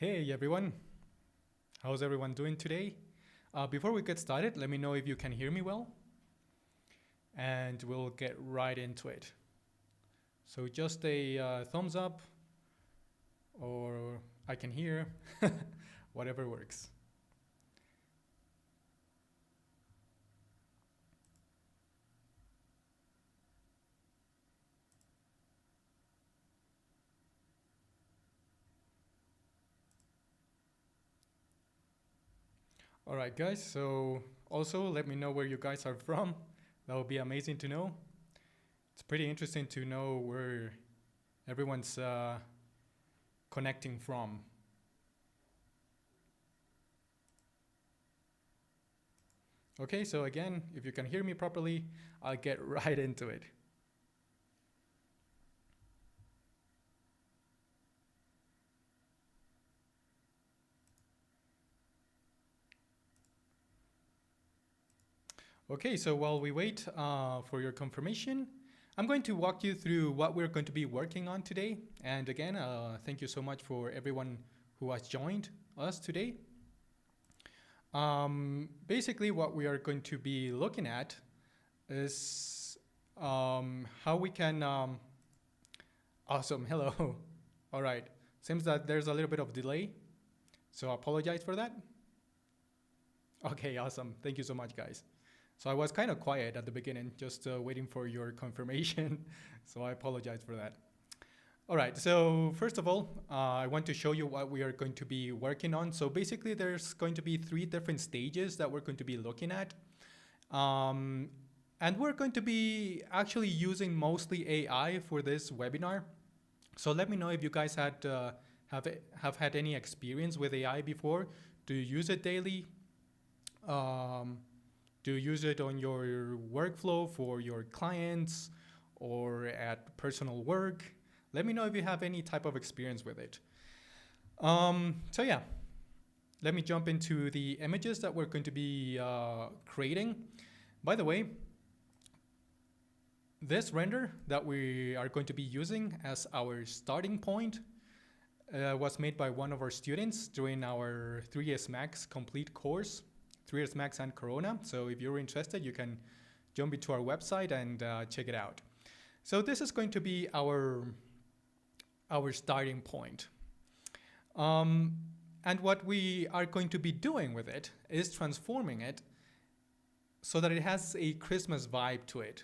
Hey everyone, how's everyone doing today? Before we get started, let me know if you can hear me well, and we'll get right into it. So just a thumbs up, or I can hear, whatever works. All right, guys, so also let me know where you guys are from. That would be amazing to know. It's pretty interesting to know where everyone's connecting from. Okay, so again, if you can hear me properly, I'll get right into it. Okay, so while we wait for your confirmation, I'm going to walk you through what we're going to be working on today. And again, thank you so much for everyone who has joined us today. Basically, what we are going to be looking at is how we can... Awesome, hello. All right, seems that there's a little bit of delay, so I apologize for that. Okay, awesome. Thank you so much, guys. So I was kind of quiet at the beginning, just waiting for your confirmation. So I apologize for that. All right, so first of all, I want to show you what we are going to be working on. So basically there's going to be 3 different stages that we're going to be looking at. And we're going to be actually using mostly AI for this webinar. So let me know if you guys have had any experience with AI before. Do you use it daily? Do you use it on your workflow for your clients or at personal work? Let me know if you have any type of experience with it. So yeah, let me jump into the images that we're going to be creating. By the way, this render that we are going to be using as our starting point was made by one of our students during our 3S Max complete course. 3S Max and Corona. So if you're interested, you can jump into our website and check it out. So this is going to be our starting point. And what we are going to be doing with it is transforming it so that it has a Christmas vibe to it.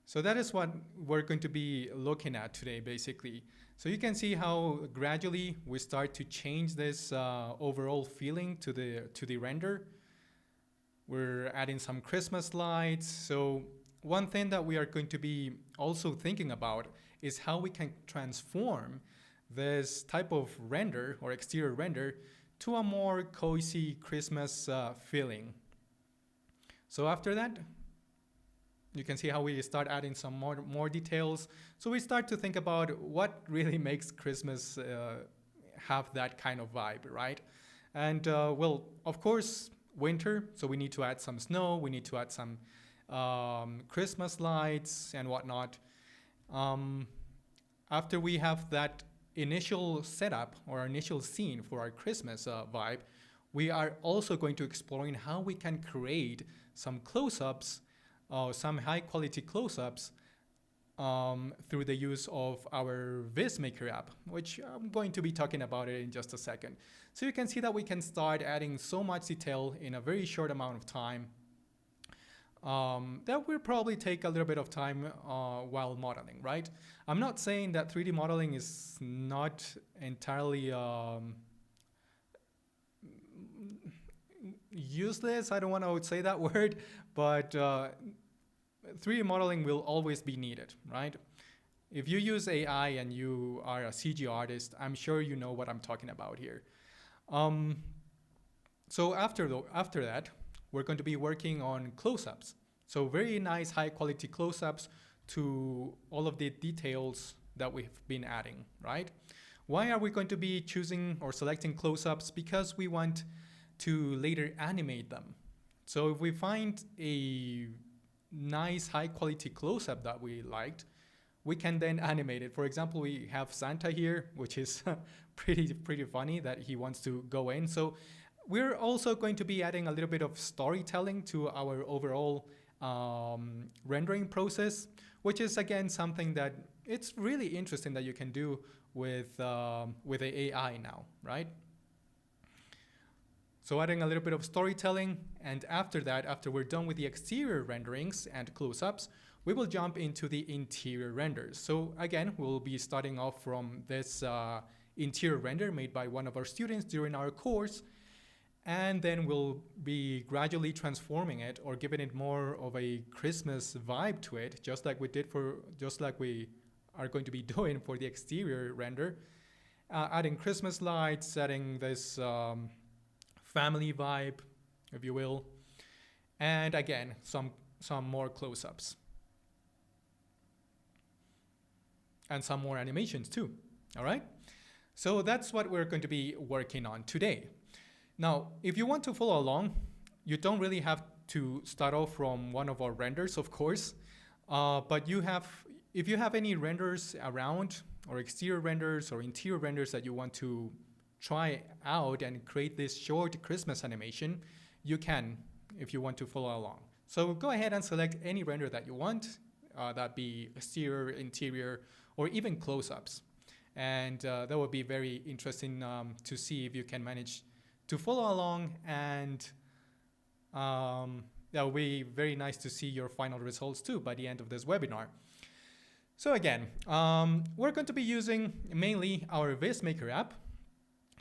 So that is what we're going to be looking at today, basically. So you can see how gradually we start to change this overall feeling to the render. We're adding some Christmas lights. So one thing that we are going to be also thinking about is how we can transform this type of render or exterior render to a more cozy Christmas feeling. So after that, you can see how we start adding some more details. So we start to think about what really makes Christmas have that kind of vibe, right? And well, of course, winter, so we need to add some snow, we need to add some Christmas lights and whatnot. Um, After we have that initial setup or initial scene for our Christmas vibe, we are also going to exploring how we can create some close-ups, some high-quality close-ups through the use of our VizMaker app, which I'm going to be talking about it in just a second. So you can see that we can start adding so much detail in a very short amount of time. That will probably take a little bit of time while modeling, right? I'm not saying that 3D modeling is not entirely useless. I don't want to say that word, but 3D modeling will always be needed, right? If you use AI and you are a CG artist, I'm sure you know what I'm talking about here. So after that, we're going to be working on close-ups. So very nice high quality close-ups to all of the details that we've been adding, right? Why are we going to be choosing or selecting close-ups? Because we want to later animate them. So if we find a nice high quality close-up that we liked, we can then animate it. For example, we have Santa here, which is pretty funny that he wants to go in. So we're also going to be adding a little bit of storytelling to our overall rendering process, which is again something that it's really interesting that you can do with the AI now, right? So adding a little bit of storytelling, and after that, after we're done with the exterior renderings and close-ups, we will jump into the interior renders. So again, we'll be starting off from this interior render made by one of our students during our course, and then we'll be gradually transforming it or giving it more of a Christmas vibe to it, just like we are going to be doing for the exterior render, adding Christmas lights, adding this family vibe, if you will, and again some more close-ups and some more animations too. All right, so that's what we're going to be working on today. Now, if you want to follow along, you don't really have to start off from one of our renders, of course, but if you have any renders around, or exterior renders or interior renders that you want to try out and create this short Christmas animation, you can if you want to follow along. So go ahead and select any render that you want, that be exterior, interior, or even close-ups. And that would be very interesting to see if you can manage to follow along, and that will be very nice to see your final results too by the end of this webinar. So again, we're going to be using mainly our VizMaker app.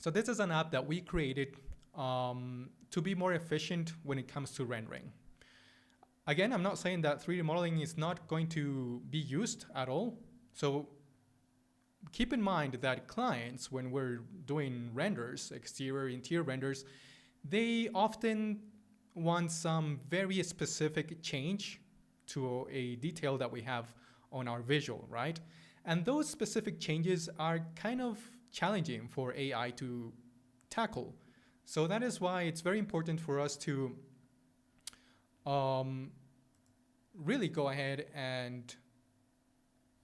So this is an app that we created to be more efficient when it comes to rendering. Again, I'm not saying that 3D modeling is not going to be used at all. So keep in mind that clients, when we're doing renders, exterior, interior renders, they often want some very specific change to a detail that we have on our visual, right? And those specific changes are kind of challenging for AI to tackle. So that is why it's very important for us to really go ahead and,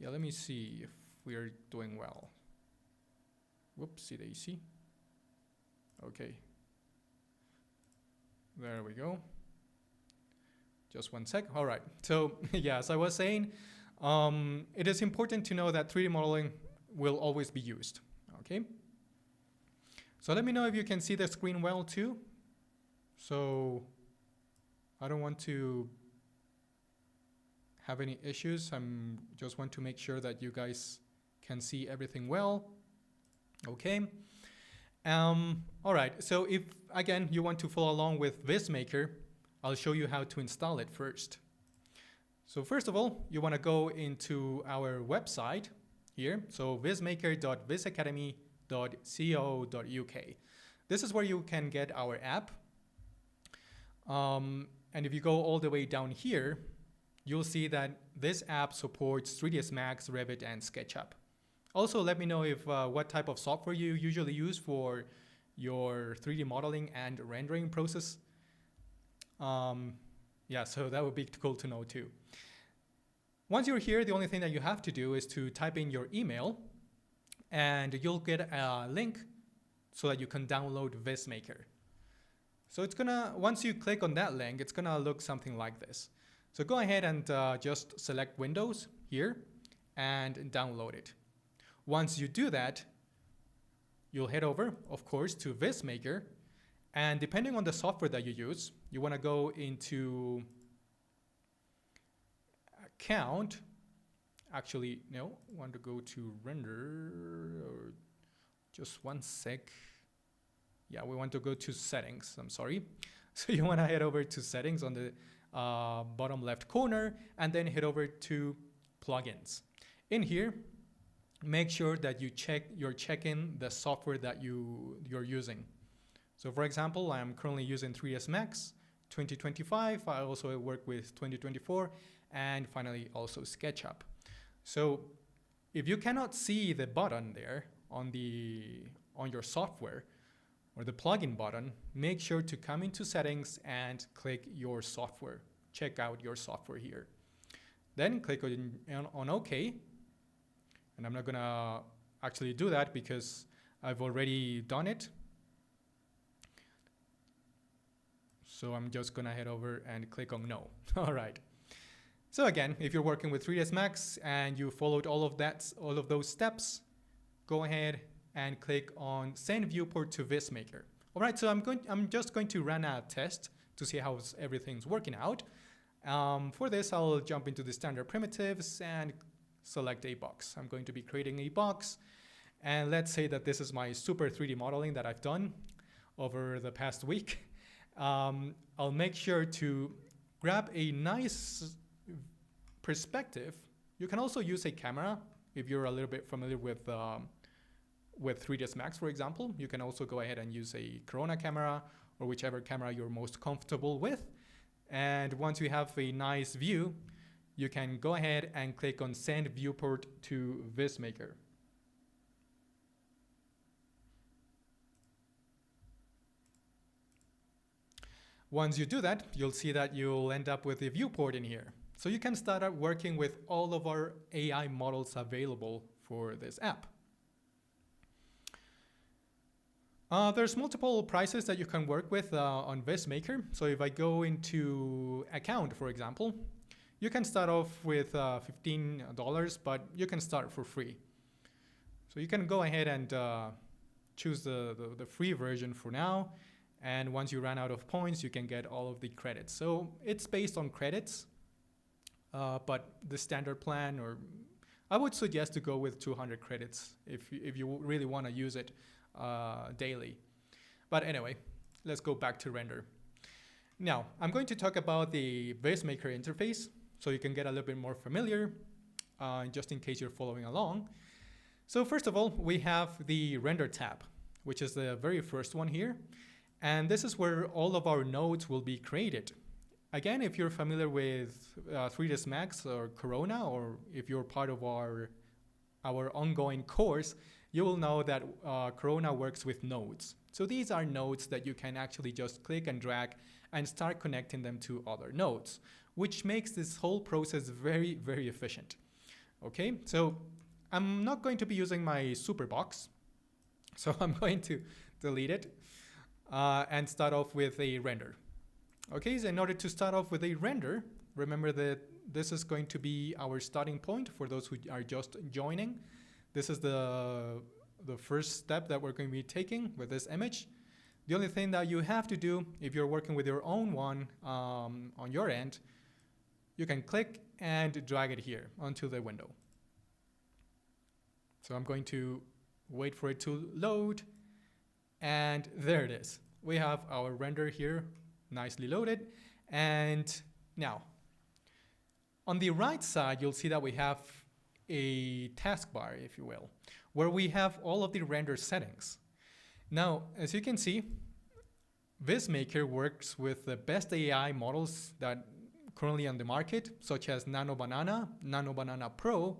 let me see if we're doing well. Whoopsie daisy. Okay. There we go. Just one sec. All right. So yeah, as I was saying, it is important to know that 3D modeling will always be used. Okay. So let me know if you can see the screen well too. So I don't want to have any issues. I'm just want to make sure that you guys can see everything well. Okay. All right. So if again you want to follow along with VizMaker, I'll show you how to install it first. So first of all, you want to go into our website here. So vizmaker.vizacademy.co.uk. This is where you can get our app. And if you go all the way down here, you'll see that this app supports 3ds Max, Revit, and SketchUp. Also, let me know if what type of software you usually use for your 3D modeling and rendering process. Yeah, so that would be cool to know too. Once you're here, the only thing that you have to do is to type in your email and you'll get a link so that you can download VizMaker. So it's gonna, once you click on that link, it's gonna look something like this. So go ahead and just select Windows here and download it. Once you do that, you'll head over, of course, to VizMaker. And depending on the software that you use, you wanna go into Account. Actually, no, I want to go to Render, or just one sec. Yeah, we want to go to Settings, I'm sorry. So you wanna head over to Settings on the bottom left corner, and then head over to Plugins. In here, make sure that you're checking the software that you're using. So for example, I'm currently using 3ds Max 2025. I also work with 2024, and finally also SketchUp. So if you cannot see the button there on your software or the plugin button, make sure to come into Settings and click your software. Check out your software here. Then click on OK. And I'm not gonna actually do that because I've already done it. So I'm just gonna head over and click on No. All right. So again, if you're working with 3ds Max and you followed all of those steps, go ahead and click on Send Viewport to VizMaker. All right, so I'm just going to run a test to see how everything's working out. For this, I'll jump into the standard primitives and select a box. I'm going to be creating a box, and let's say that this is my super 3D modeling that I've done over the past week. I'll make sure to grab a nice perspective. You can also use a camera if you're a little bit familiar with 3ds Max, for example. You can also go ahead and use a Corona camera or whichever camera you're most comfortable with. And once you have a nice view, you can go ahead and click on Send Viewport to VizMaker. Once you do that, you'll see that you'll end up with a viewport in here. So you can start out working with all of our AI models available for this app. There's multiple prices that you can work with on VizMaker. So if I go into Account, for example, you can start off with $15, but you can start for free. So you can go ahead and choose the free version for now. And once you run out of points, you can get all of the credits. So it's based on credits, but the standard plan, or I would suggest to go with 200 credits if you really want to use it daily. But anyway, let's go back to render. Now, I'm going to talk about the Vizmaker interface so you can get a little bit more familiar, just in case you're following along. So first of all, we have the render tab, which is the very first one here. And this is where all of our nodes will be created. Again, if you're familiar with 3ds Max or Corona, or if you're part of our ongoing course, you will know that Corona works with nodes. So these are nodes that you can actually just click and drag and start connecting them to other nodes, which makes this whole process very, very efficient. Okay, so I'm not going to be using my super box, so I'm going to delete it and start off with a render. Okay, so in order to start off with a render, remember that this is going to be our starting point for those who are just joining. This is the first step that we're going to be taking with this image. The only thing that you have to do if you're working with your own one on your end, you can click and drag it here onto the window. So I'm going to wait for it to load, and there it is. We have our render here nicely loaded. And now on the right side, you'll see that we have a taskbar, if you will, where we have all of the render settings. Now, as you can see, VizMaker works with the best AI models that currently on the market, such as Nano Banana, Nano Banana Pro.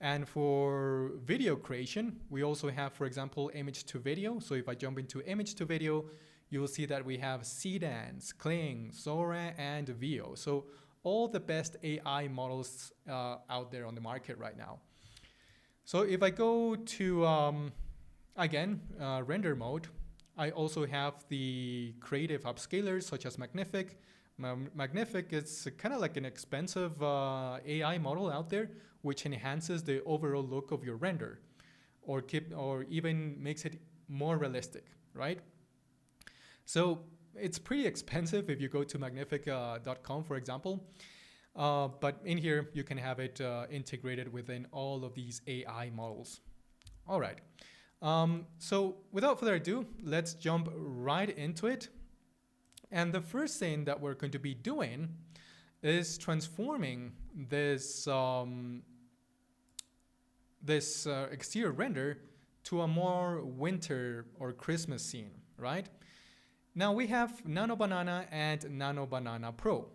And for video creation, we also have, for example, image to video. So if I jump into image to video, you will see that we have Cdance, Kling, Zora, and Veo. So all the best AI models out there on the market right now. So if I go to, again, render mode, I also have the creative upscalers such as Magnific. Magnific is kind of like an expensive AI model out there, which enhances the overall look of your render, or even makes it more realistic, right? So it's pretty expensive if you go to magnific.com, for example. But in here, you can have it integrated within all of these AI models. All right. So without further ado, let's jump right into it. And the first thing that we're going to be doing is transforming this exterior render to a more winter or Christmas scene, right? Now we have Nano Banana and Nano Banana Pro.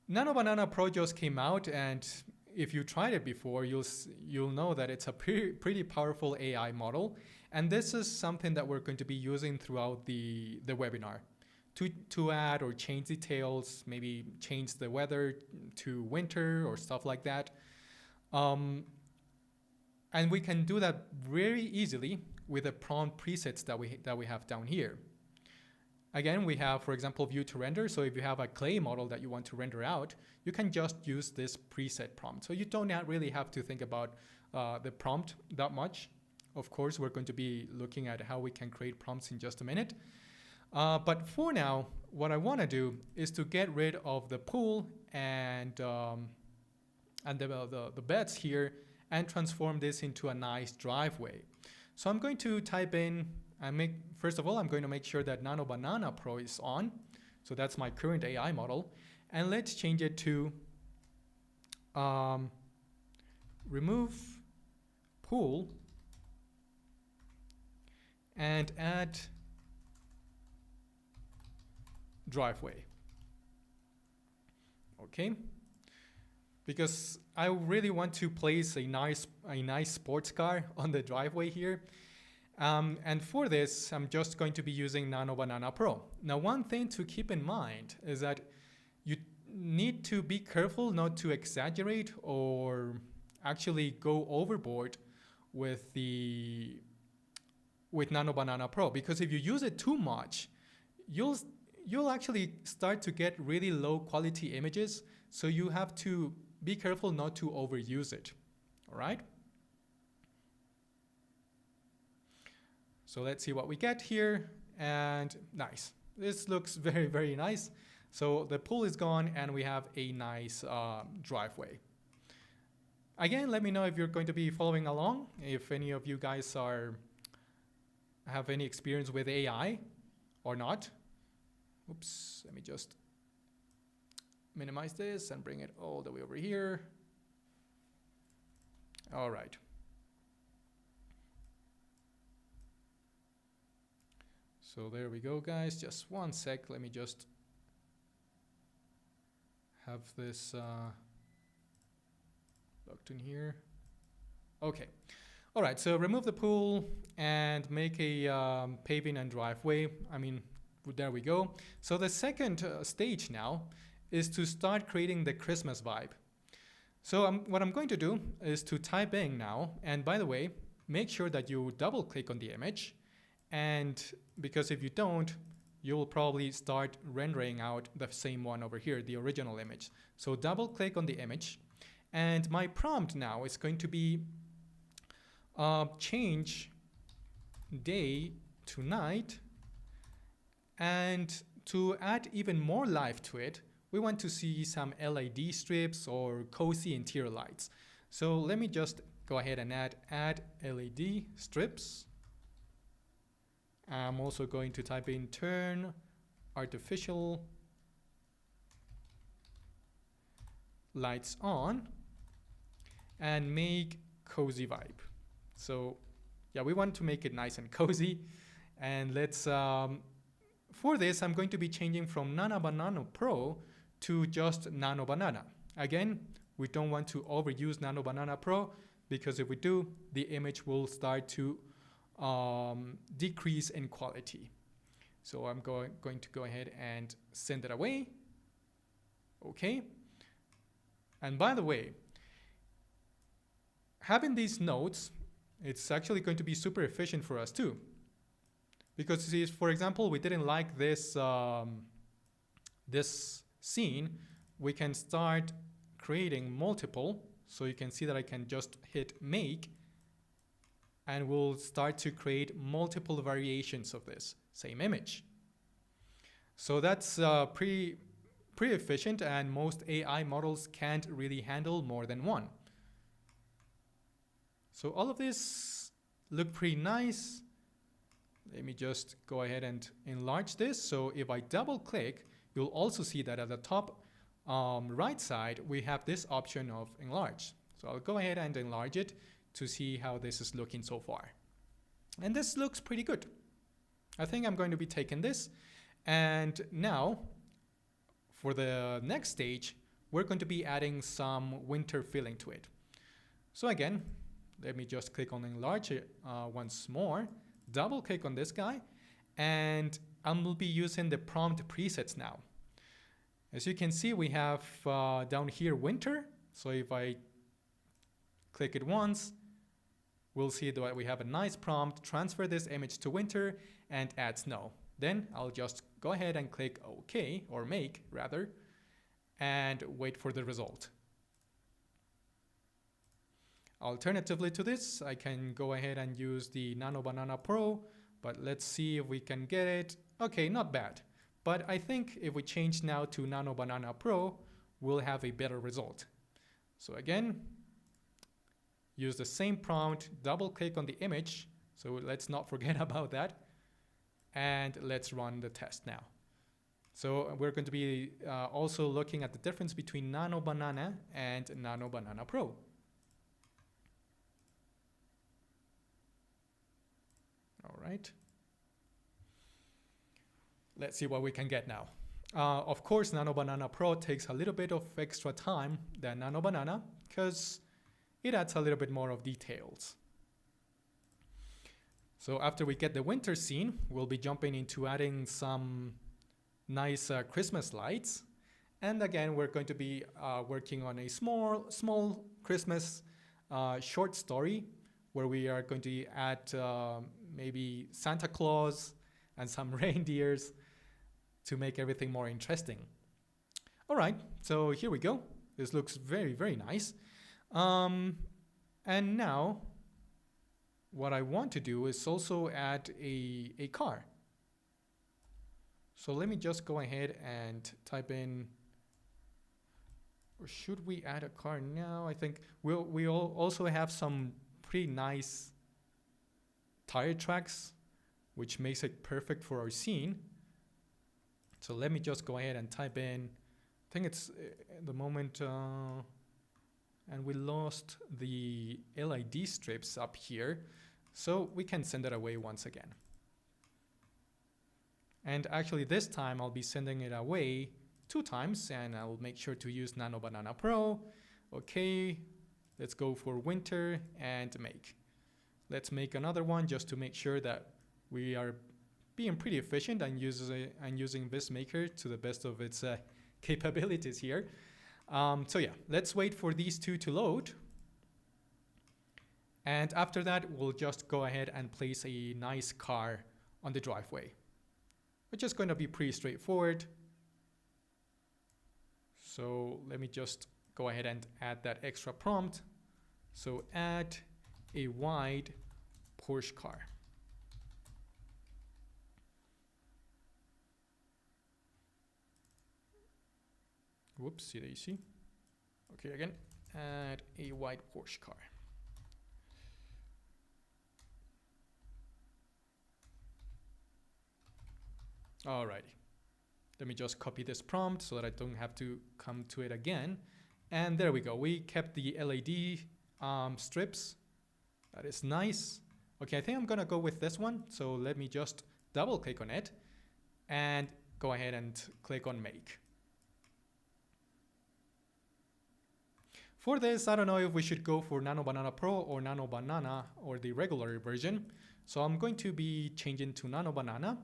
Nano Banana Pro just came out, and if you tried it before, you'll know that it's a pretty powerful AI model. And this is something that we're going to be using throughout the webinar to add or change details, maybe change the weather to winter or stuff like that. And we can do that very easily with the prompt presets that we have down here. Again, we have, for example, view to render. So if you have a clay model that you want to render out, you can just use this preset prompt. So you don't really have to think about the prompt that much. Of course, we're going to be looking at how we can create prompts in just a minute. But for now, what I want to do is to get rid of the pool and the beds here and transform this into a nice driveway. So I'm going to type in and first of all, I'm going to make sure that Nano Banana Pro is on. So that's my current AI model. And let's change it to remove pool and add driveway. Okay. Because I really want to place a nice sports car on the driveway here. And for this, I'm just going to be using Nano Banana Pro. Now, one thing to keep in mind is that you need to be careful not to exaggerate or actually go overboard with Nano Banana Pro, because if you use it too much, you'll actually start to get really low quality images. So you have to be careful not to overuse it. All right. So let's see what we get here, and nice. This looks very, very nice. So the pool is gone, and we have a nice driveway. Again, let me know if you're going to be following along, if any of you guys have any experience with AI or not. Oops, let me just minimize this and bring it all the way over here. All right. So there we go, guys. Just one sec. Let me just have this locked in here. Okay. All right. So remove the pool and make a paving and driveway. I mean, there we go. So the second stage now is to start creating the Christmas vibe. So what I'm going to do is to type in now. And by the way, make sure that you double click on the image. And because if you don't, you will probably start rendering out the same one over here, the original image. So double click on the image. And my prompt now is going to be change day to night. And to add even more life to it, we want to see some LED strips or cozy interior lights. So let me just go ahead and add LED strips. I'm also going to type in turn artificial lights on and make cozy vibe. So yeah, we want to make it nice and cozy. And let's, for this, I'm going to be changing from Nano Banana Pro to just Nano Banana. Again, we don't want to overuse Nano Banana Pro, because if we do, the image will start to decrease in quality. So I'm going to go ahead and send it away. Okay. And by the way, having these nodes, it's actually going to be super efficient for us too. Because see, for example, we didn't like this, this scene, we can start creating multiple. So you can see that I can just hit make and we'll start to create multiple variations of this same image. So that's pretty efficient, and most AI models can't really handle more than one. So all of this look pretty nice. Let me just go ahead and enlarge this. So if I double click, you'll also see that at the top right side, we have this option of enlarge. So I'll go ahead and enlarge it to see how this is looking so far. And this looks pretty good. I think I'm going to be taking this. And now for the next stage, we're going to be adding some winter feeling to it. So again, let me just click on enlarge it once more, double click on this guy, and I will be using the prompt presets now. As you can see, we have down here winter. So if I click it once, we'll see that we have a nice prompt, transfer this image to winter and add snow. Then I'll just go ahead and click OK, or make rather, and wait for the result. Alternatively to this, I can go ahead and use the Nano Banana Pro, but let's see if we can get it. Okay, not bad. But I think if we change now to Nano Banana Pro, we'll have a better result. So again, use the same prompt, double click on the image. So let's not forget about that. And let's run the test now. So we're going to be also looking at the difference between Nano Banana and Nano Banana Pro. All right. Let's see what we can get now. Of course, Nano Banana Pro takes a little bit of extra time than Nano Banana because it adds a little bit more of details. So after we get the winter scene, we'll be jumping into adding some nice Christmas lights. And again, we're going to be working on a small Christmas short story where we are going to add maybe Santa Claus and some reindeers to make everything more interesting. All right, so here we go. This looks very, very nice. And now what I want to do is also add a car. So let me just go ahead and type in, or should we add a car now? I think we also have some pretty nice tire tracks, which makes it perfect for our scene. So let me just go ahead and type in, I think it's at the moment, and we lost the LED strips up here. So we can send it away once again. And actually this time I'll be sending it away 2 times, and I'll make sure to use Nano Banana Pro. Okay, let's go for winter and make. Let's make another one just to make sure that we are being pretty efficient and using Vizmaker to the best of its capabilities here. So yeah, let's wait for these 2 to load. And after that, we'll just go ahead and place a nice car on the driveway, which is going to be pretty straightforward. So let me just go ahead and add that extra prompt. So add a wide Porsche car. Whoops, you see. Okay, again, add a white Porsche car. Alrighty. Let me just copy this prompt so that I don't have to come to it again. And there we go. We kept the LED strips. That is nice. Okay, I think I'm gonna go with this one. So let me just double click on it and go ahead and click on make. For this, I don't know if we should go for Nano Banana Pro or Nano Banana or the regular version. So I'm going to be changing to Nano Banana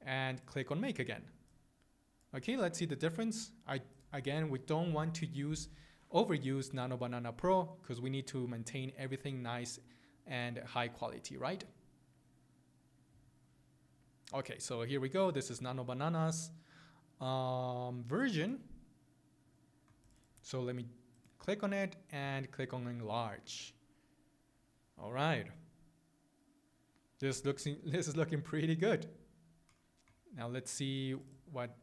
and click on Make again. Okay, let's see the difference. Again, we don't want to overuse Nano Banana Pro because we need to maintain everything nice and high quality, right? Okay, so here we go. This is Nano Banana's version. So let me click on it and click on Enlarge. All right. This is looking pretty good. Now let's see what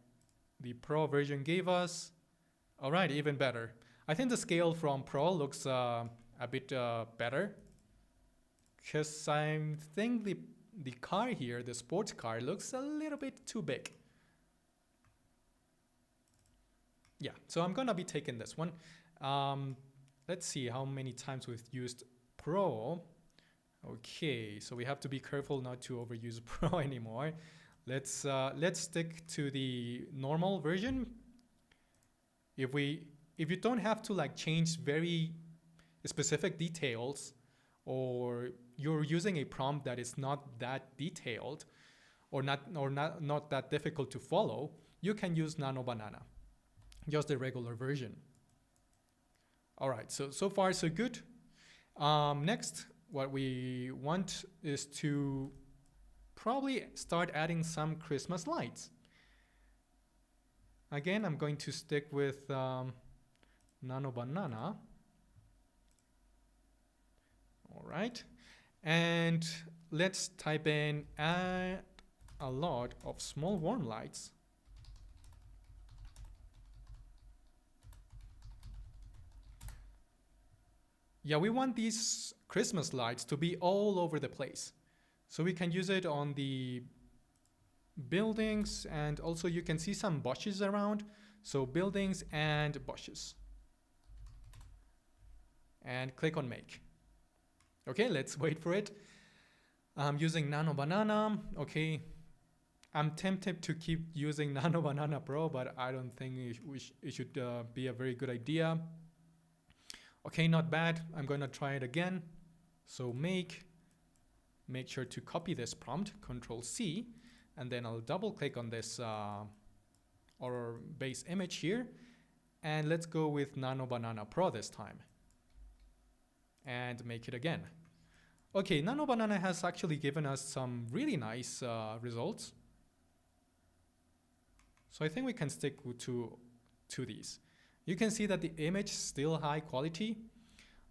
the Pro version gave us. All right, even better. I think the scale from Pro looks a bit better, because I think the car here, the sports car, looks a little bit too big. Yeah, so I'm gonna be taking this one. Let's see how many times we've used Pro. Okay, so we have to be careful not to overuse Pro anymore. Let's stick to the normal version. If you don't have to like change very specific details, or you're using a prompt that is not that detailed or not that difficult to follow, you can use Nano Banana, just the regular version. All right, so far so good. Next, what we want is to probably start adding some Christmas lights. Again, I'm going to stick with Nano Banana. All right, and let's type in add a lot of small warm lights. Yeah, we want these Christmas lights to be all over the place. So we can use it on the buildings, and also you can see some bushes around. So buildings and bushes. And click on Make. Okay, let's wait for it. I'm using Nano Banana. Okay, I'm tempted to keep using Nano Banana Pro, but I don't think it should be a very good idea. Okay, not bad. I'm going to try it again. So make sure to copy this prompt, Control C, and then I'll double click on this our base image here, and let's go with Nano Banana Pro this time and make it again. Okay, Nano Banana has actually given us some really nice results. So I think we can stick to these. You can see that the image is still high quality,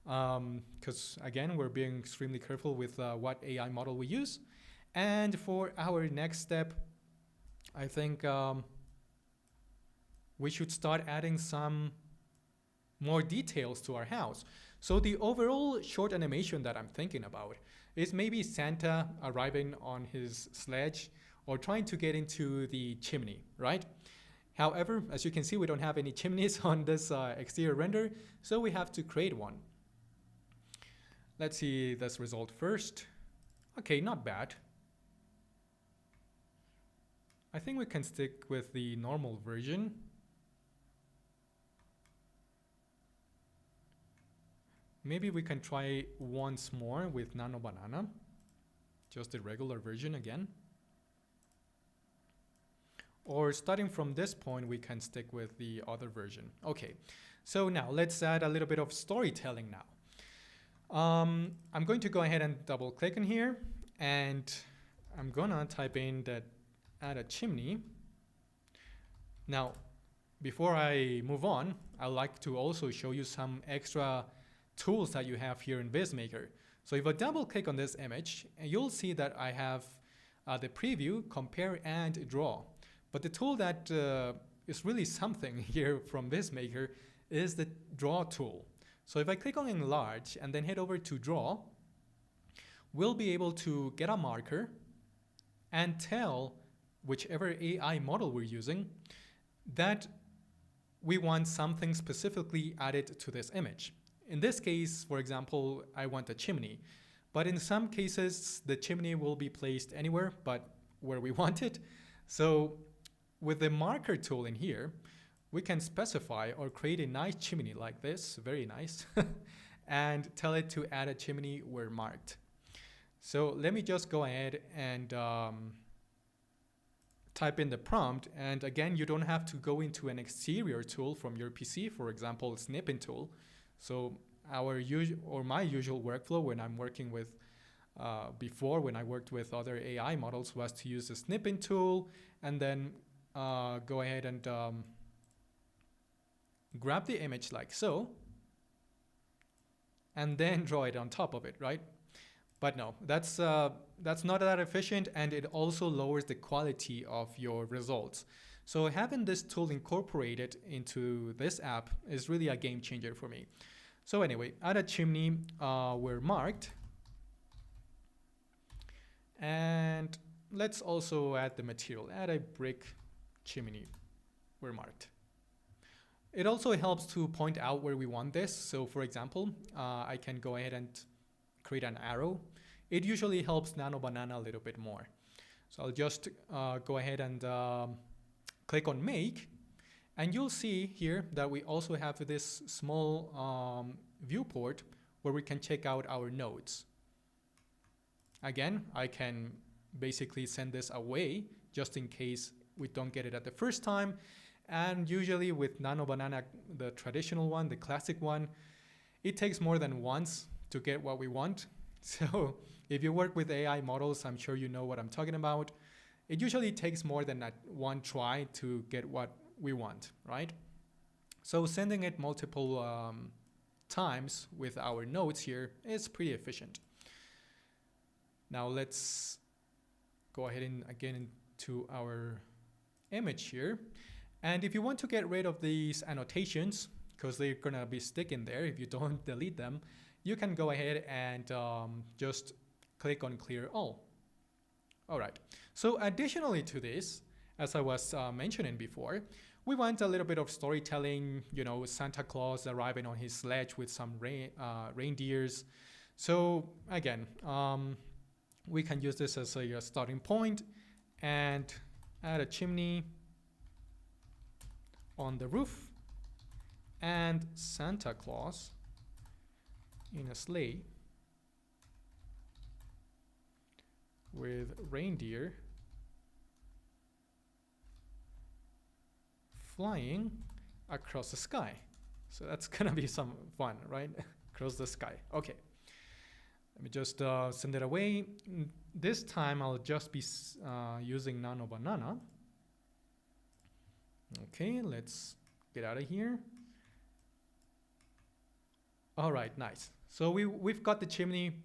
because again, we're being extremely careful with what AI model we use. And for our next step, I think we should start adding some more details to our house. So the overall short animation that I'm thinking about is maybe Santa arriving on his sledge or trying to get into the chimney, right? However, as you can see, we don't have any chimneys on this exterior render, so we have to create one. Let's see this result first. Okay, not bad. I think we can stick with the normal version. Maybe we can try once more with Nano Banana, just the regular version again. Or starting from this point, we can stick with the other version. Okay, so now let's add a little bit of storytelling now. I'm going to go ahead and double click in here, and I'm gonna type in that add a chimney. Now, before I move on, I'd like to also show you some extra tools that you have here in VizMaker. So if I double click on this image, you'll see that I have the preview, compare, and draw. But the tool that is really something here from VizMaker is the draw tool. So if I click on enlarge and then head over to draw, we'll be able to get a marker and tell whichever AI model we're using that we want something specifically added to this image. In this case, for example, I want a chimney, but in some cases, the chimney will be placed anywhere but where we want it. So with the marker tool in here, we can specify or create a nice chimney like this, very nice, and tell it to add a chimney where marked. So let me just go ahead and type in the prompt. And again, you don't have to go into an exterior tool from your PC, for example, snipping tool. So my usual workflow when I'm working with before, when I worked with other AI models, was to use the snipping tool and then go ahead and grab the image like so, and then draw it on top of it, right? But no, that's not that efficient, and it also lowers the quality of your results. So having this tool incorporated into this app is really a game changer for me. So anyway, add a chimney were marked. And let's also add the material. Add a brick chimney were marked. It also helps to point out where we want this. So for example, I can go ahead and create an arrow. It usually helps Nano Banana a little bit more. So I'll just go ahead and click on make. And you'll see here that we also have this small viewport where we can check out our nodes. Again, I can basically send this away just in case we don't get it at the first time. And usually with Nano Banana, the traditional one, the classic one, it takes more than once to get what we want. So if you work with AI models, I'm sure you know what I'm talking about. It usually takes more than that one try to get what we want, right? So sending it multiple times with our nodes here is pretty efficient. Now let's go ahead and again into our image here. And if you want to get rid of these annotations, because they're gonna be sticking there if you don't delete them, you can go ahead and just click on clear all. All right, so additionally to this, as I was mentioning before, we want a little bit of storytelling, you know, Santa Claus arriving on his sledge with some reindeers. So again, we can use this as a starting point and add a chimney on the roof and Santa Claus in a sleigh with reindeer flying across the sky. So that's gonna be some fun, right? Across the sky. Okay. Let me just send it away. This time I'll just be using Nano Banana. Okay, let's get out of here. All right, nice. So we've got the chimney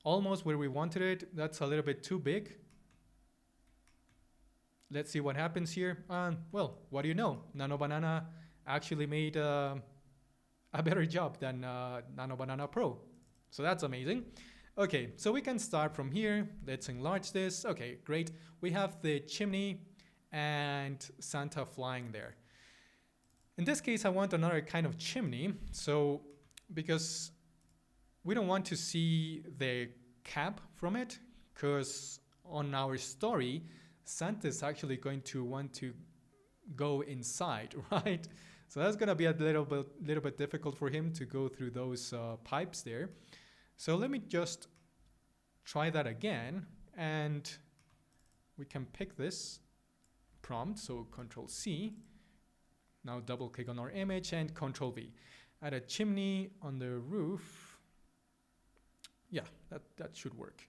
almost where we wanted it. That's a little bit too big. Let's see what happens here. Well, what do you know? Nano Banana actually made a better job than Nano Banana Pro. So that's amazing. Okay, so we can start from here. Let's enlarge this. Okay, great. We have the chimney and Santa flying there. In this case, I want another kind of chimney. So because we don't want to see the cap from it, because on our story, Santa is actually going to want to go inside, right? So that's going to be a little bit difficult for him to go through those pipes there. So let me just try that again, and we can pick this prompt. So Control C. Now double click on our image and Control V. Add a chimney on the roof. Yeah, that should work.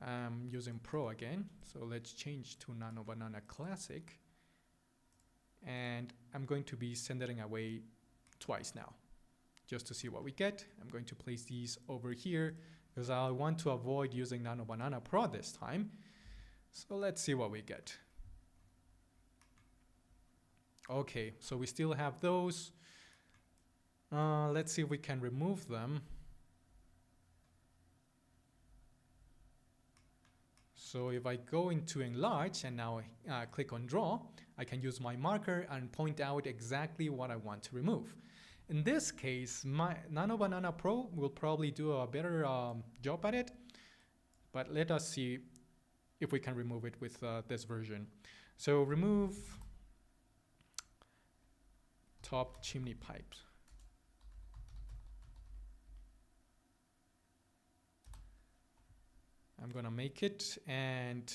I'm using Pro again, so let's change to Nano Banana Classic. And I'm going to be sending away twice now, just to see what we get. I'm going to place these over here because I want to avoid using Nano Banana Pro this time. So let's see what we get. Okay, so we still have those. Let's see if we can remove them. So if I go into enlarge and now click on draw, I can use my marker and point out exactly what I want to remove. In this case, my Nano Banana Pro will probably do a better job at it, but let us see if we can remove it with this version. So remove top chimney pipes. I'm gonna make it, and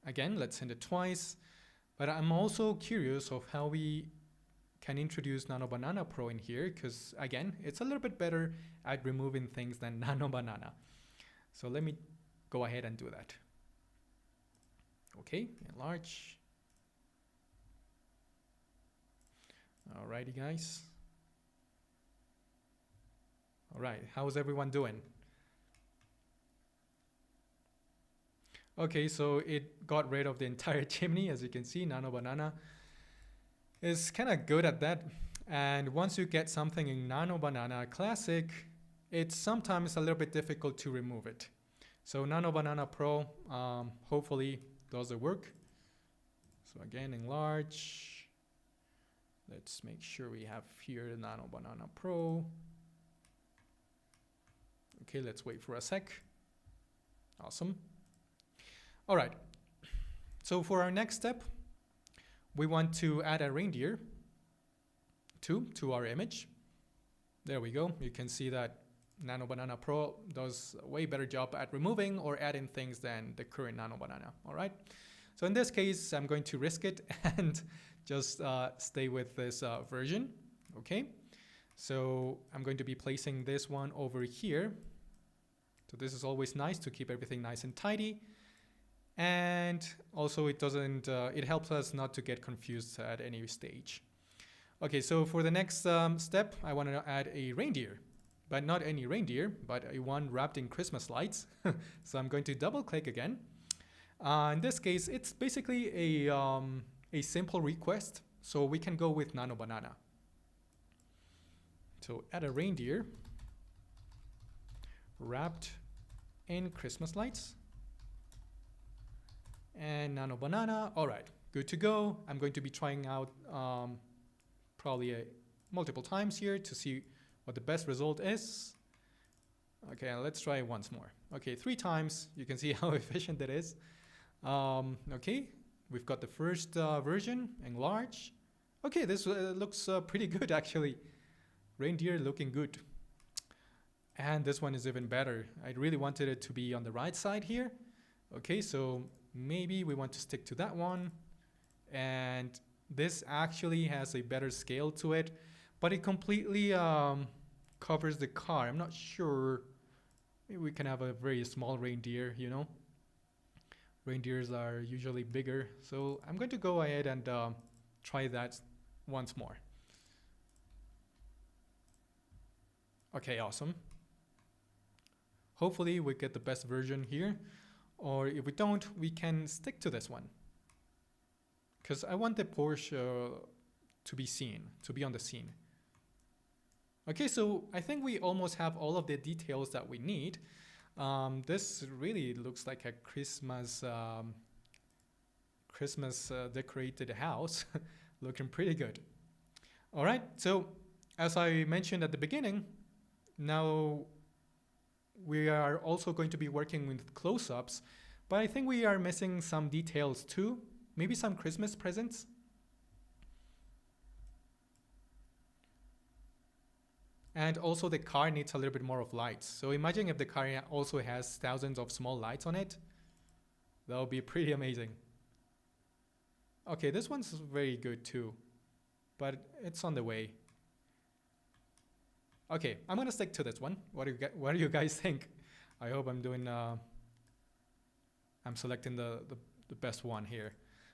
again, let's send it twice. But I'm also curious of how we can introduce Nano Banana Pro in here, because again, it's a little bit better at removing things than Nano Banana. So let me go ahead and do that. Okay, enlarge. Alrighty, guys. All right, how's everyone doing? Okay, so it got rid of the entire chimney. As you can see, Nano Banana is kind of good at that. And once you get something in Nano Banana Classic, it's sometimes a little bit difficult to remove it. So Nano Banana Pro hopefully does the work. So again, enlarge. Let's make sure we have here Nano Banana Pro. Okay, let's wait for a sec. Awesome. All right. So for our next step, we want to add a reindeer to our image. There we go. You can see that Nano Banana Pro does a way better job at removing or adding things than the current Nano Banana. All right. So in this case, I'm going to risk it and just stay with this version. Okay. So I'm going to be placing this one over here. So this is always nice to keep everything nice and tidy. And also it doesn't, it helps us not to get confused at any stage. Okay, so for the next step, I want to add a reindeer, but not any reindeer, but a one wrapped in Christmas lights. So I'm going to double click again. In this case, it's basically a simple request. So we can go with Nano Banana. So add a reindeer wrapped in Christmas lights. And Nano Banana. All right, good to go. I'm going to be trying out probably multiple times here to see what the best result is. Okay, let's try it once more. Okay, 3 times. You can see how efficient it is. Okay, we've got the first version, enlarge. Okay, this looks pretty good actually. Reindeer looking good. And this one is even better. I really wanted it to be on the right side here. Okay, so maybe we want to stick to that one. And this actually has a better scale to it, but it completely covers the car. I'm not sure. Maybe we can have a very small reindeer, you know. Reindeers are usually bigger. So I'm going to go ahead and try that once more. Okay, awesome. Hopefully we get the best version here. Or if we don't, we can stick to this one. Because I want the Porsche to be seen, to be on the scene. Okay, so I think we almost have all of the details that we need. This really looks like a Christmas decorated house. Looking pretty good. All right, so as I mentioned at the beginning, now we are also going to be working with close-ups, but I think we are missing some details too. Maybe some Christmas presents. And also the car needs a little bit more of lights. So imagine if the car also has thousands of small lights on it. That would be pretty amazing. Okay, this one's very good too, but it's on the way. Okay, I'm gonna stick to this one. What do you guys think? I hope I'm doing, I'm selecting the best one here.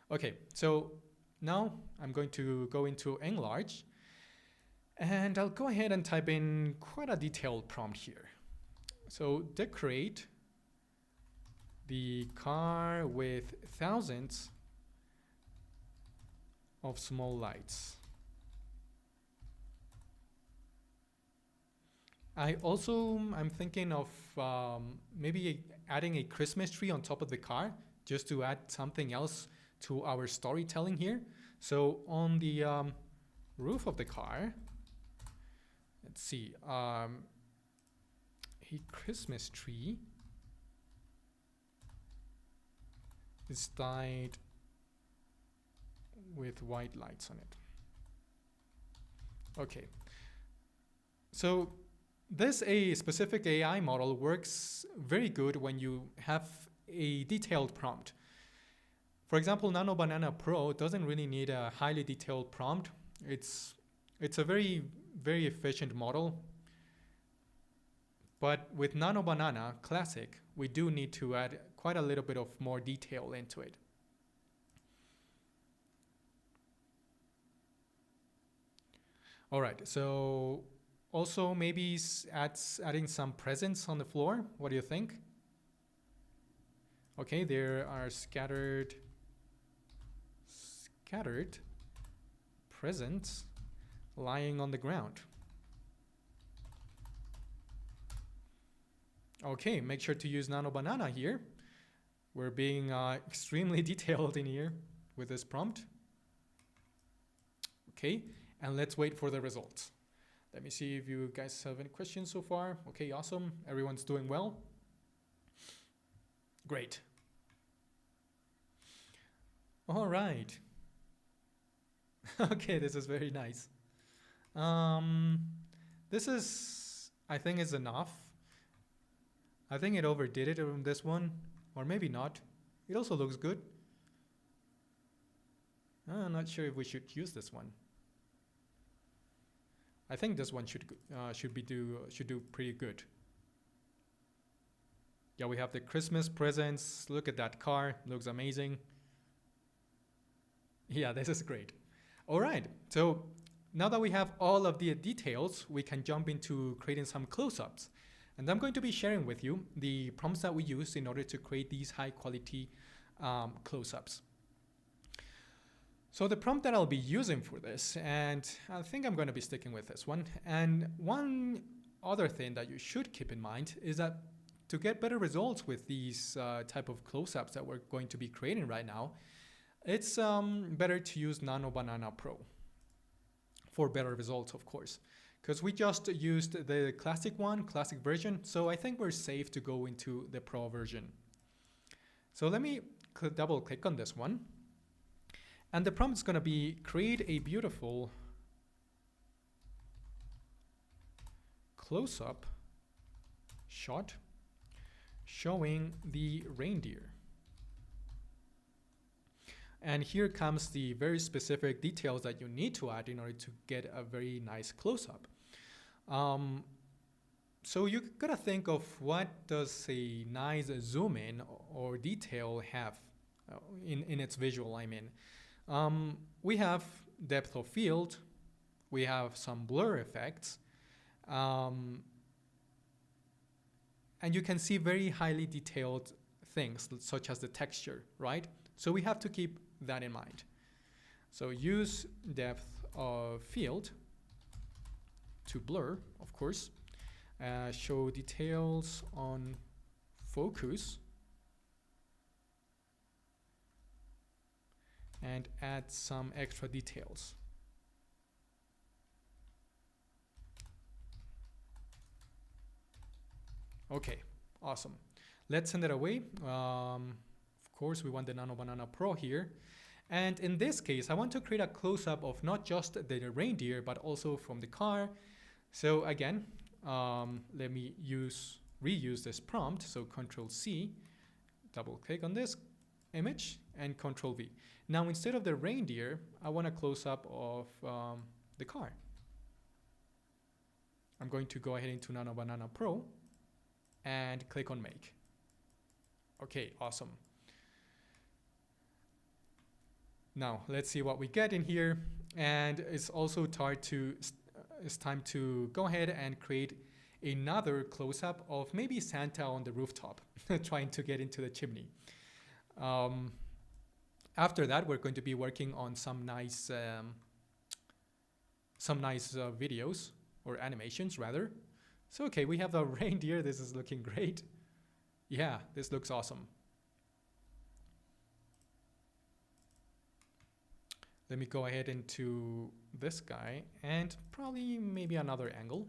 Okay, so now I'm going to go into enlarge, and I'll go ahead and type in quite a detailed prompt here. So decorate the car with thousands of small lights. I'm thinking of maybe adding a Christmas tree on top of the car, just to add something else to our storytelling here. So on the roof of the car, let's see, a Christmas tree is dyed with white lights on it. Okay, so This a specific AI model works very good when you have a detailed prompt. For example, Nano Banana Pro doesn't really need a highly detailed prompt. It's a very efficient model. But with Nano Banana Classic, we do need to add quite a little bit of more detail into it. All right, so also maybe adding some presents on the floor. What do you think? Okay, there are scattered presents lying on the ground. Okay, make sure to use Nano Banana here. We're being extremely detailed in here with this prompt. Okay, and let's wait for the results. Let me see if you guys have any questions so far. Okay, awesome. Everyone's doing well. Great. All right. Okay, this is very nice. This is, I think, is enough. I think it overdid it on this one, or maybe not. It also looks good. I'm not sure if we should use this one. I think this one should do pretty good. Yeah, we have the Christmas presents. Look at that car, looks amazing. Yeah, this is great. All right, so now that we have all of the details, we can jump into creating some close-ups. And I'm going to be sharing with you the prompts that we use in order to create these high quality close-ups. So the prompt that I'll be using for this, and I think I'm going to be sticking with this one. And one other thing that you should keep in mind is that to get better results with these type of close-ups that we're going to be creating right now, it's better to use Nano Banana Pro for better results, of course, because we just used the classic version. So I think we're safe to go into the Pro version. So let me double click on this one. And the prompt is going to be create a beautiful close-up shot showing the reindeer. And here comes the very specific details that you need to add in order to get a very nice close-up. So you gotta think of what does a nice zoom in or detail have in its visual, I mean. We have depth of field, we have some blur effects, and you can see very highly detailed things such as the texture, right? So we have to keep that in mind. So use depth of field to blur, of course, show details on focus, and add some extra details. Okay, awesome. Let's send it away. Of course, we want the Nano Banana Pro here. And in this case, I want to create a close-up of not just the reindeer, but also from the car. So again, let me reuse this prompt. So Control-C, double-click on this image, and Control-V. Now, instead of the reindeer, I want a close-up of the car. I'm going to go ahead into Nano Banana Pro and click on Make. Okay, awesome. Now, let's see what we get in here. And it's also it's time to go ahead and create another close-up of maybe Santa on the rooftop trying to get into the chimney. After that, we're going to be working on some nice videos or animations rather. So okay, we have a reindeer. This is looking great. Yeah, this looks awesome. Let me go ahead into this guy and probably maybe another angle.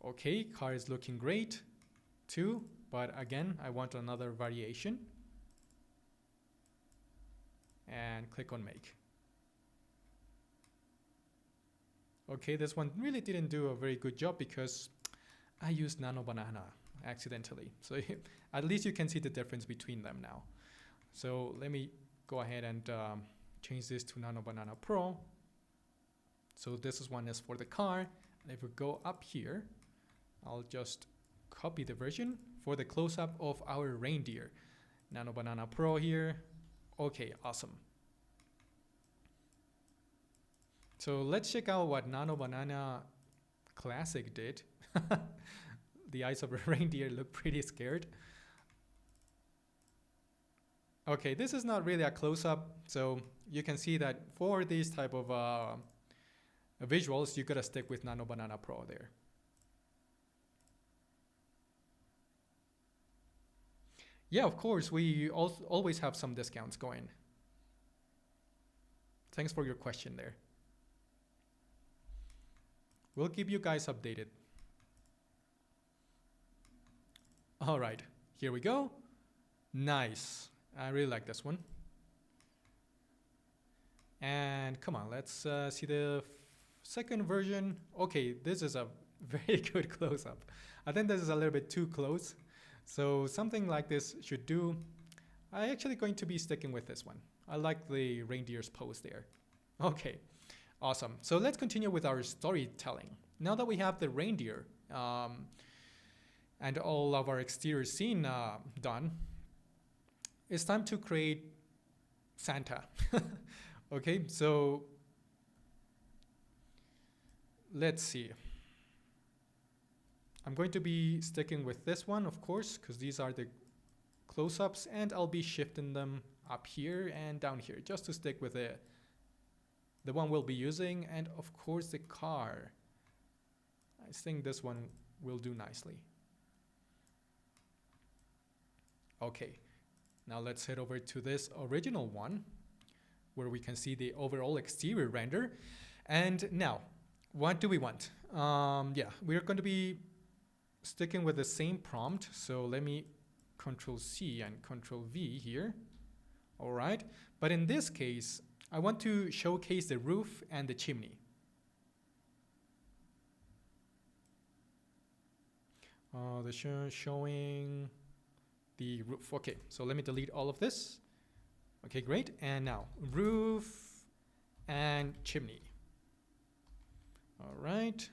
Okay, car is looking great too, but again, I want another variation. And click on Make. Okay, this one really didn't do a very good job because I used Nano Banana accidentally. So at least you can see the difference between them now. So let me go ahead and change this to Nano Banana Pro. So this is one is for the car. And if we go up here, I'll just copy the version for the close-up of our reindeer. Nano Banana Pro here. Okay, awesome. So let's check out what Nano Banana Classic did. The eyes of a reindeer look pretty scared. Okay, this is not really a close-up, so you can see that for these type of visuals, you gotta stick with Nano Banana Pro there. Yeah, of course, we always have some discounts going. Thanks for your question there. We'll keep you guys updated. All right, here we go. Nice. I really like this one. And come on, let's see the second version. Okay, this is a very good close-up. I think this is a little bit too close. So something like this should do. I'm actually going to be sticking with this one. I like the reindeer's pose there. Okay, awesome. So let's continue with our storytelling. Now that we have the reindeer and all of our exterior scene done, it's time to create Santa. Okay, so let's see. I'm going to be sticking with this one, of course, because these are the close-ups, and I'll be shifting them up here and down here just to stick with the one we'll be using, and of course the car. I think this one will do nicely. Okay, now let's head over to this original one where we can see the overall exterior render. And now, what do we want? Yeah, we're going to be sticking with the same prompt. So let me Control C and Control V here. All right, but in this case, I want to showcase the roof and the chimney. Showing the roof. Okay, so let me delete all of this. Okay, great. And now roof and chimney. All right.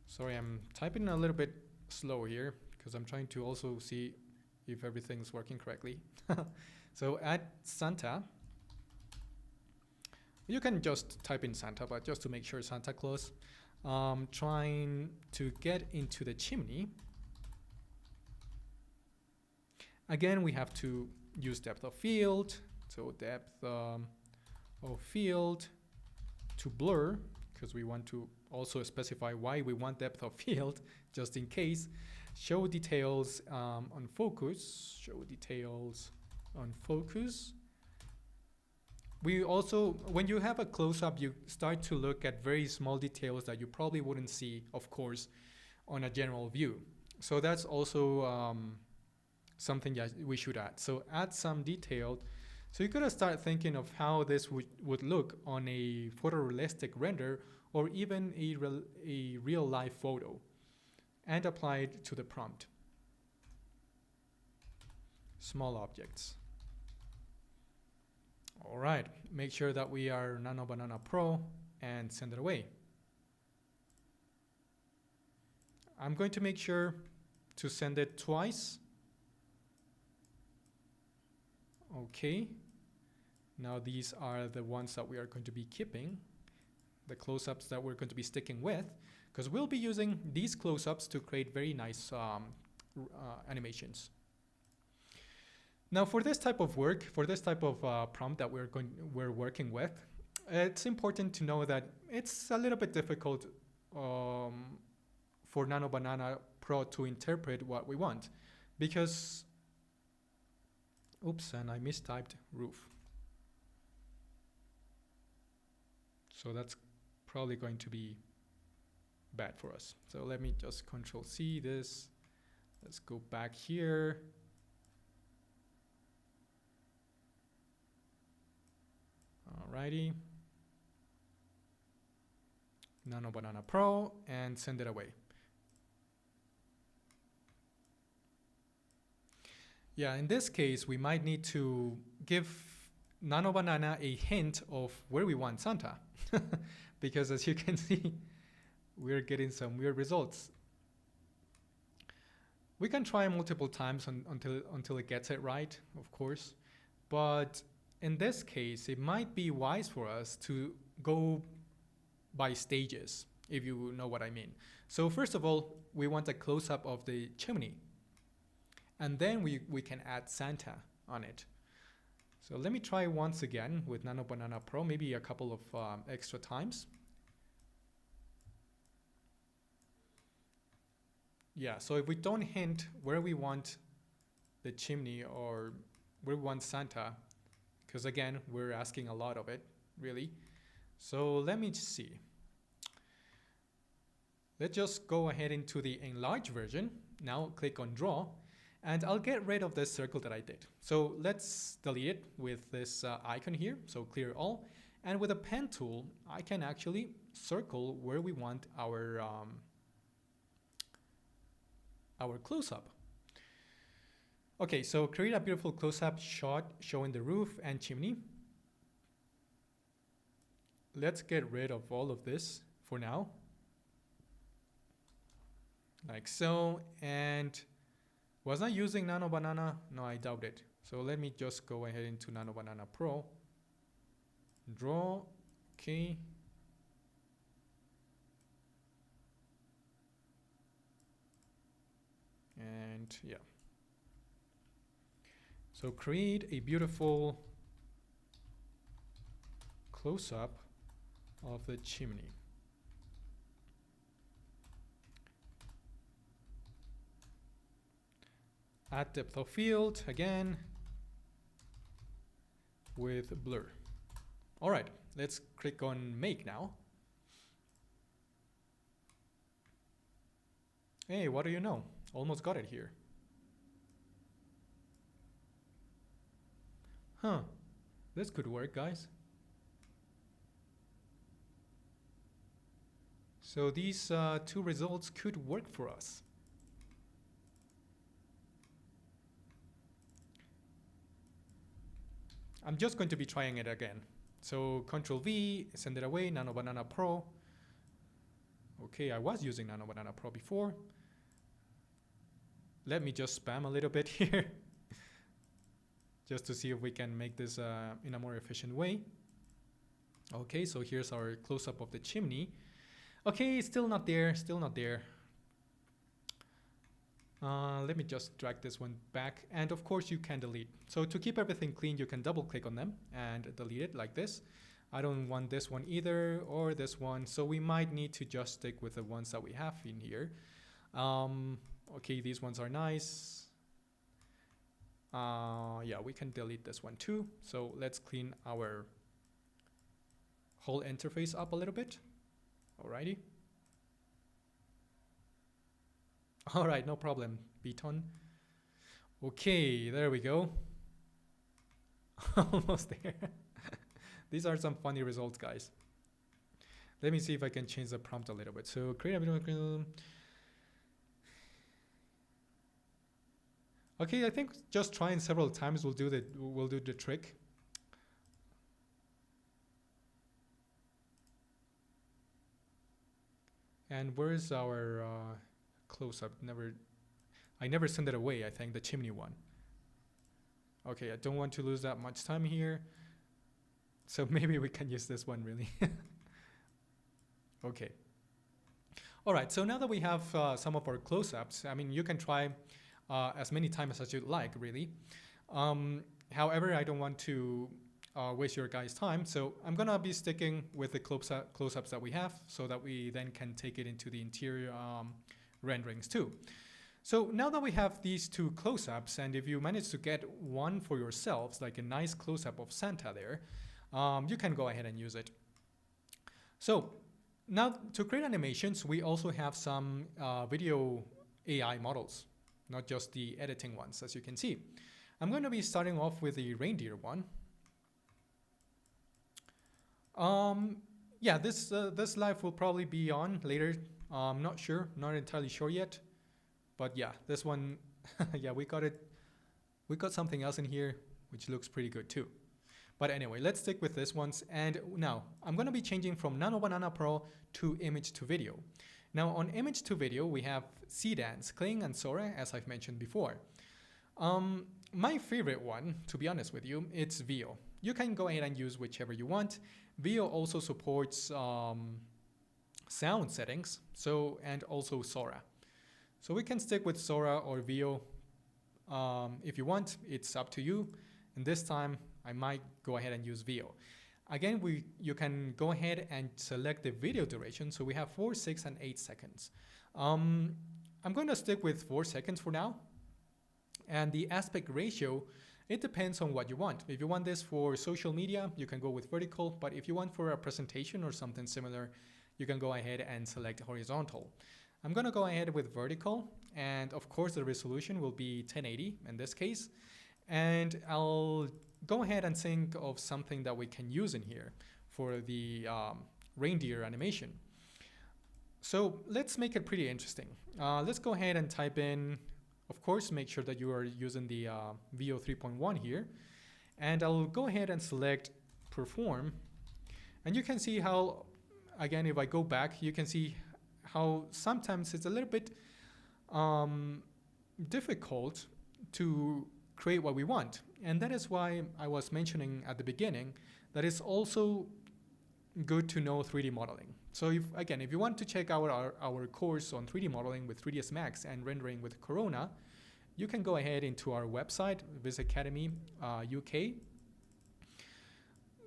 Sorry, I'm typing a little bit slow here because I'm trying to also see if everything's working correctly. So add Santa. You can just type in Santa, but just to make sure Santa Claus. Trying to get into the chimney. Again, we have to use depth of field. So depth of field to blur, because we want to also specify why we want depth of field, just in case. Show details on focus. Show details on focus. We also, when you have a close-up, you start to look at very small details that you probably wouldn't see, of course, on a general view. So that's also something that we should add. So add some detail. So you gotta start thinking of how this would look on a photorealistic render or even a real-life photo, and apply it to the prompt. Small objects. All right, make sure that we are Nano Banana Pro and send it away. I'm going to make sure to send it twice. Okay, now these are the ones that we are going to be keeping, the close-ups that we're going to be sticking with, because we'll be using these close-ups to create very nice animations. Now for this type of work, for this type of prompt that we're working with, it's important to know that it's a little bit difficult for Nano Banana Pro to interpret what we want, because, oops, and I mistyped roof. So that's probably going to be bad for us. So let me just Control C this. Let's go back here. Alrighty. Nano Banana Pro and send it away. Yeah, in this case, we might need to give Nano Banana a hint of where we want Santa. Because as you can see, we're getting some weird results. We can try multiple times until it gets it right, of course. But in this case, it might be wise for us to go by stages, if you know what I mean. So first of all, we want a close-up of the chimney. And then we can add Santa on it. So let me try once again with Nano Banana Pro, maybe a couple of extra times. Yeah, so if we don't hint where we want the chimney or where we want Santa, because again, we're asking a lot of it, really. So let me see. Let's just go ahead into the enlarged version. Now click on draw, and I'll get rid of this circle that I did. So let's delete it with this icon here. So clear all. And with a pen tool, I can actually circle where we want our close-up. Okay, so create a beautiful close-up shot showing the roof and chimney. Let's get rid of all of this for now. Like so. And was I using Nano Banana? No, I doubt it. So let me just go ahead into Nano Banana Pro. Draw. Okay. And yeah. So create a beautiful close-up of the chimney. Add depth of field again with blur. All right, let's click on make now. Hey, what do you know? Almost got it here. Huh, this could work, guys. So these two results could work for us. I'm just going to be trying it again. So Control V, send it away, Nano Banana Pro. Okay, I was using Nano Banana Pro before. Let me just spam a little bit here just to see if we can make this in a more efficient way. Okay, so here's our close-up of the chimney. Okay, still not there, still not there. Let me just drag this one back, and of course you can delete. So to keep everything clean, you can double click on them and delete it like this. I don't want this one either, or this one, so we might need to just stick with the ones that we have in here. Okay, these ones are nice. Yeah, we can delete this one too. So let's clean our whole interface up a little bit. Alrighty. All right, no problem, Beaton. Okay, there we go. Almost there. These are some funny results, guys. Let me see if I can change the prompt a little bit. So create a video. Okay, I think just trying several times will do the trick. And where's our close-up? I never send it away, I think, the chimney one. Okay, I don't want to lose that much time here. So maybe we can use this one, really. Okay. All right, so now that we have some of our close-ups, I mean, you can try as many times as you'd like, really. However, I don't want to waste your guys' time, so I'm gonna be sticking with the close-ups that we have so that we then can take it into the interior renderings too. So now that we have these two close-ups, and if you manage to get one for yourselves, like a nice close-up of Santa there, you can go ahead and use it. So now to create animations, we also have some video AI models, not just the editing ones, as you can see. I'm going to be starting off with the reindeer one. yeah, this live will probably be on later. Not sure, not entirely sure yet. But yeah, this one, yeah, we got it. We got something else in here, which looks pretty good too. But anyway, let's stick with this ones. And now I'm going to be changing from Nano Banana Pro to image to video. Now on image to video, we have Cdance, Kling, and Sora, as I've mentioned before. My favorite one, to be honest with you, it's Veo. You can go ahead and use whichever you want. Veo also supports sound settings, and also Sora. So we can stick with Sora or Veo if you want. It's up to you. And this time, I might go ahead and use Veo. Again, you can go ahead and select the video duration. So we have 4, 6, and 8 seconds. I'm going to stick with 4 seconds for now. And the aspect ratio, it depends on what you want. If you want this for social media, you can go with vertical. But if you want for a presentation or something similar, you can go ahead and select horizontal. I'm going to go ahead with vertical. And of course, the resolution will be 1080 in this case. And I'll go ahead and think of something that we can use in here for the reindeer animation. So let's make it pretty interesting. Let's go ahead and type in, of course, make sure that you are using the Veo 3.1 here. And I'll go ahead and select perform. And you can see how, again, if I go back, you can see how sometimes it's a little bit difficult to create what we want. And that is why I was mentioning at the beginning that it's also good to know 3D modeling. So if you want to check out our course on 3D modeling with 3ds Max and rendering with Corona, you can go ahead into our website, Vizacademy UK.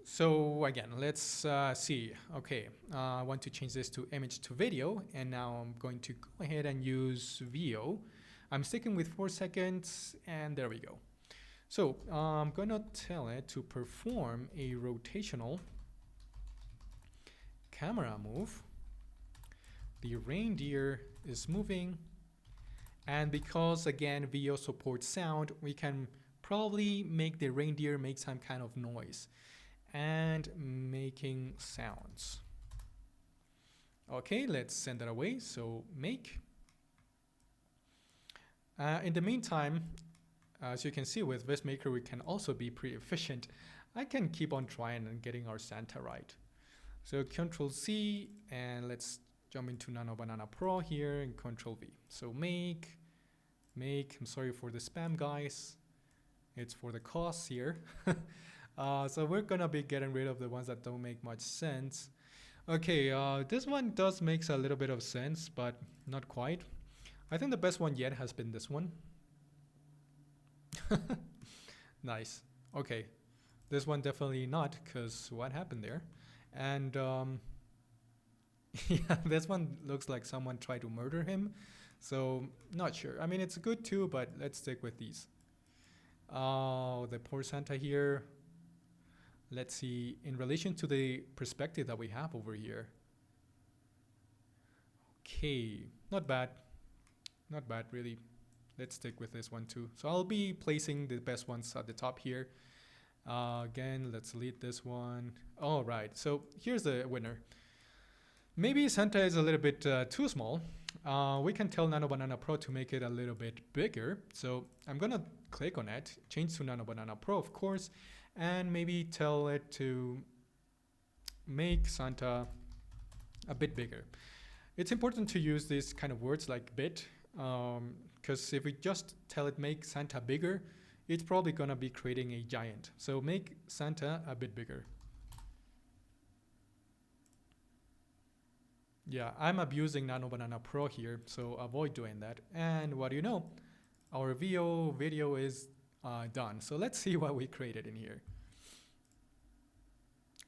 So again, let's see. Okay, I want to change this to image to video, and now I'm going to go ahead and use Veo. I'm sticking with 4 seconds, and there we go. So I'm going to tell it to perform a rotational camera move. The reindeer is moving, and because again Veo supports sound, we can probably make the reindeer make some kind of noise and making sounds. Okay, let's send that away. So make. In the meantime, as you can see with VizMaker, we can also be pretty efficient. I can keep on trying and getting our Santa right. So Control C, and let's jump into Nano Banana Pro here and Control V. So make, I'm sorry for the spam, guys. It's for the costs here. So we're gonna be getting rid of the ones that don't make much sense. Okay, this one does make a little bit of sense, but not quite. I think the best one yet has been this one. Nice. Okay, this one definitely not, because what happened there? And yeah, this one looks like someone tried to murder him, so not sure. I mean, it's good too, but let's stick with these. Oh, the poor Santa here. Let's see, in relation to the perspective that we have over here. Okay, not bad. Not bad, really. Let's stick with this one too. So I'll be placing the best ones at the top here. Again, let's delete this one. All right, so here's the winner. Maybe Santa is a little bit too small. We can tell Nano Banana Pro to make it a little bit bigger. So I'm gonna click on it, change to Nano Banana Pro, of course, and maybe tell it to make Santa a bit bigger. It's important to use these kind of words like bit, because if we just tell it make Santa bigger, it's probably gonna be creating a giant. So make Santa a bit bigger. Yeah, I'm abusing Nano Banana Pro here, so avoid doing that. And what do you know? Our Veo video is done. So let's see what we created in here.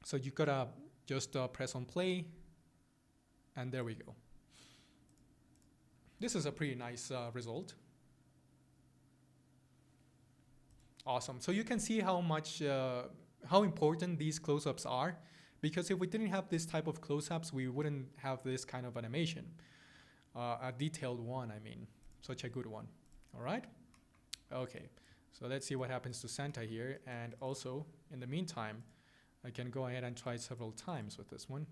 So you gotta just press on play, and there we go. This is a pretty nice result. Awesome. So you can see how much, how important these close-ups are, because if we didn't have this type of close-ups, we wouldn't have this kind of animation. A detailed one, I mean, such a good one. All right. Okay. So let's see what happens to Santa here. And also, in the meantime, I can go ahead and try several times with this one.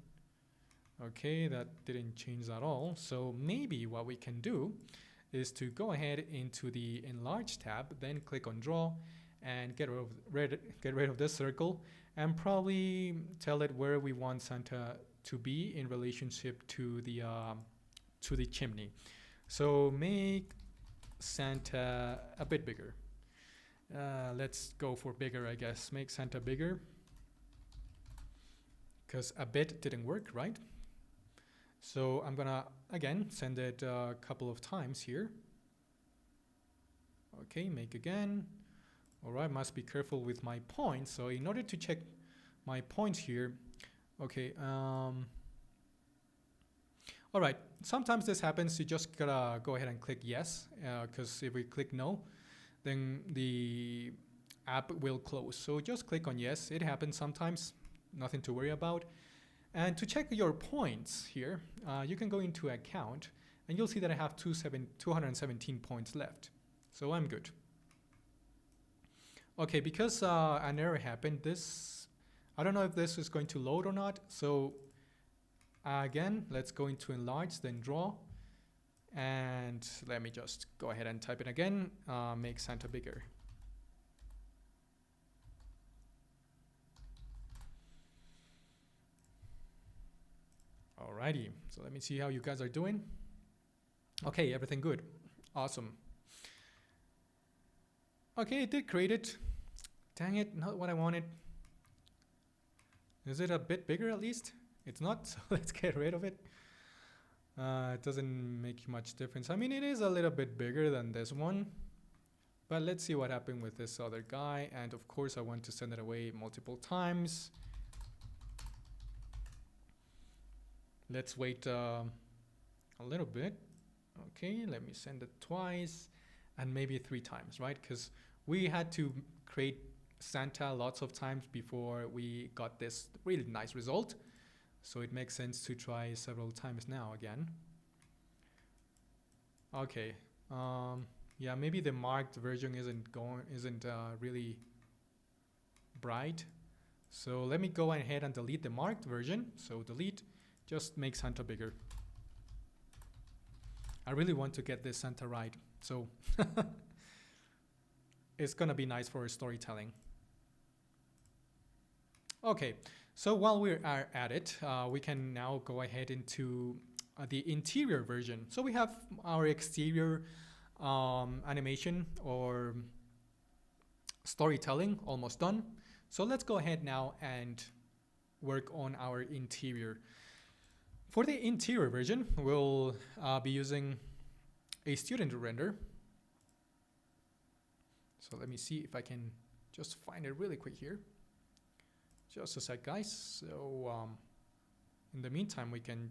Okay, that didn't change at all. So maybe what we can do is to go ahead into the enlarge tab, then click on draw and get rid of this circle and probably tell it where we want Santa to be in relationship to the chimney. So make Santa a bit bigger. Let's go for bigger, I guess. Make Santa bigger, because a bit didn't work, right? So I'm gonna again send it a couple of times here. Okay, make again. All right, must be careful with my points. So in order to check my points here, okay, all right, sometimes this happens. You just gotta go ahead and click yes, because if we click no, then the app will close. So just click on yes. It happens sometimes, nothing to worry about. And to check your points here, you can go into account and you'll see that I have 217 points left. So I'm good. Okay, because an error happened, I don't know if this is going to load or not. So again, let's go into enlarge, then draw. And let me just go ahead and type it again, make Santa bigger. Alrighty, so let me see how you guys are doing. Okay, everything good. Awesome. Okay, it did create it. Dang it, not what I wanted. Is it a bit bigger at least? It's not, so let's get rid of it. It doesn't make much difference. I mean, it is a little bit bigger than this one. But let's see what happened with this other guy. And of course, I want to send it away multiple times. Let's wait a little bit. Okay, let me send it twice and maybe 3 times, right? Because we had to create Santa lots of times before we got this really nice result. So it makes sense to try several times now again. Okay, yeah, maybe the marked version isn't really bright. So let me go ahead and delete the marked version. So delete, just make Santa bigger. I really want to get this Santa right, so it's gonna be nice for storytelling. Okay, so while we are at it, we can now go ahead into the interior version. So we have our exterior animation or storytelling almost done. So let's go ahead now and work on our interior. For the interior version, we'll be using a student render. So let me see if I can just find it really quick here. Just a sec, guys. So in the meantime, we can...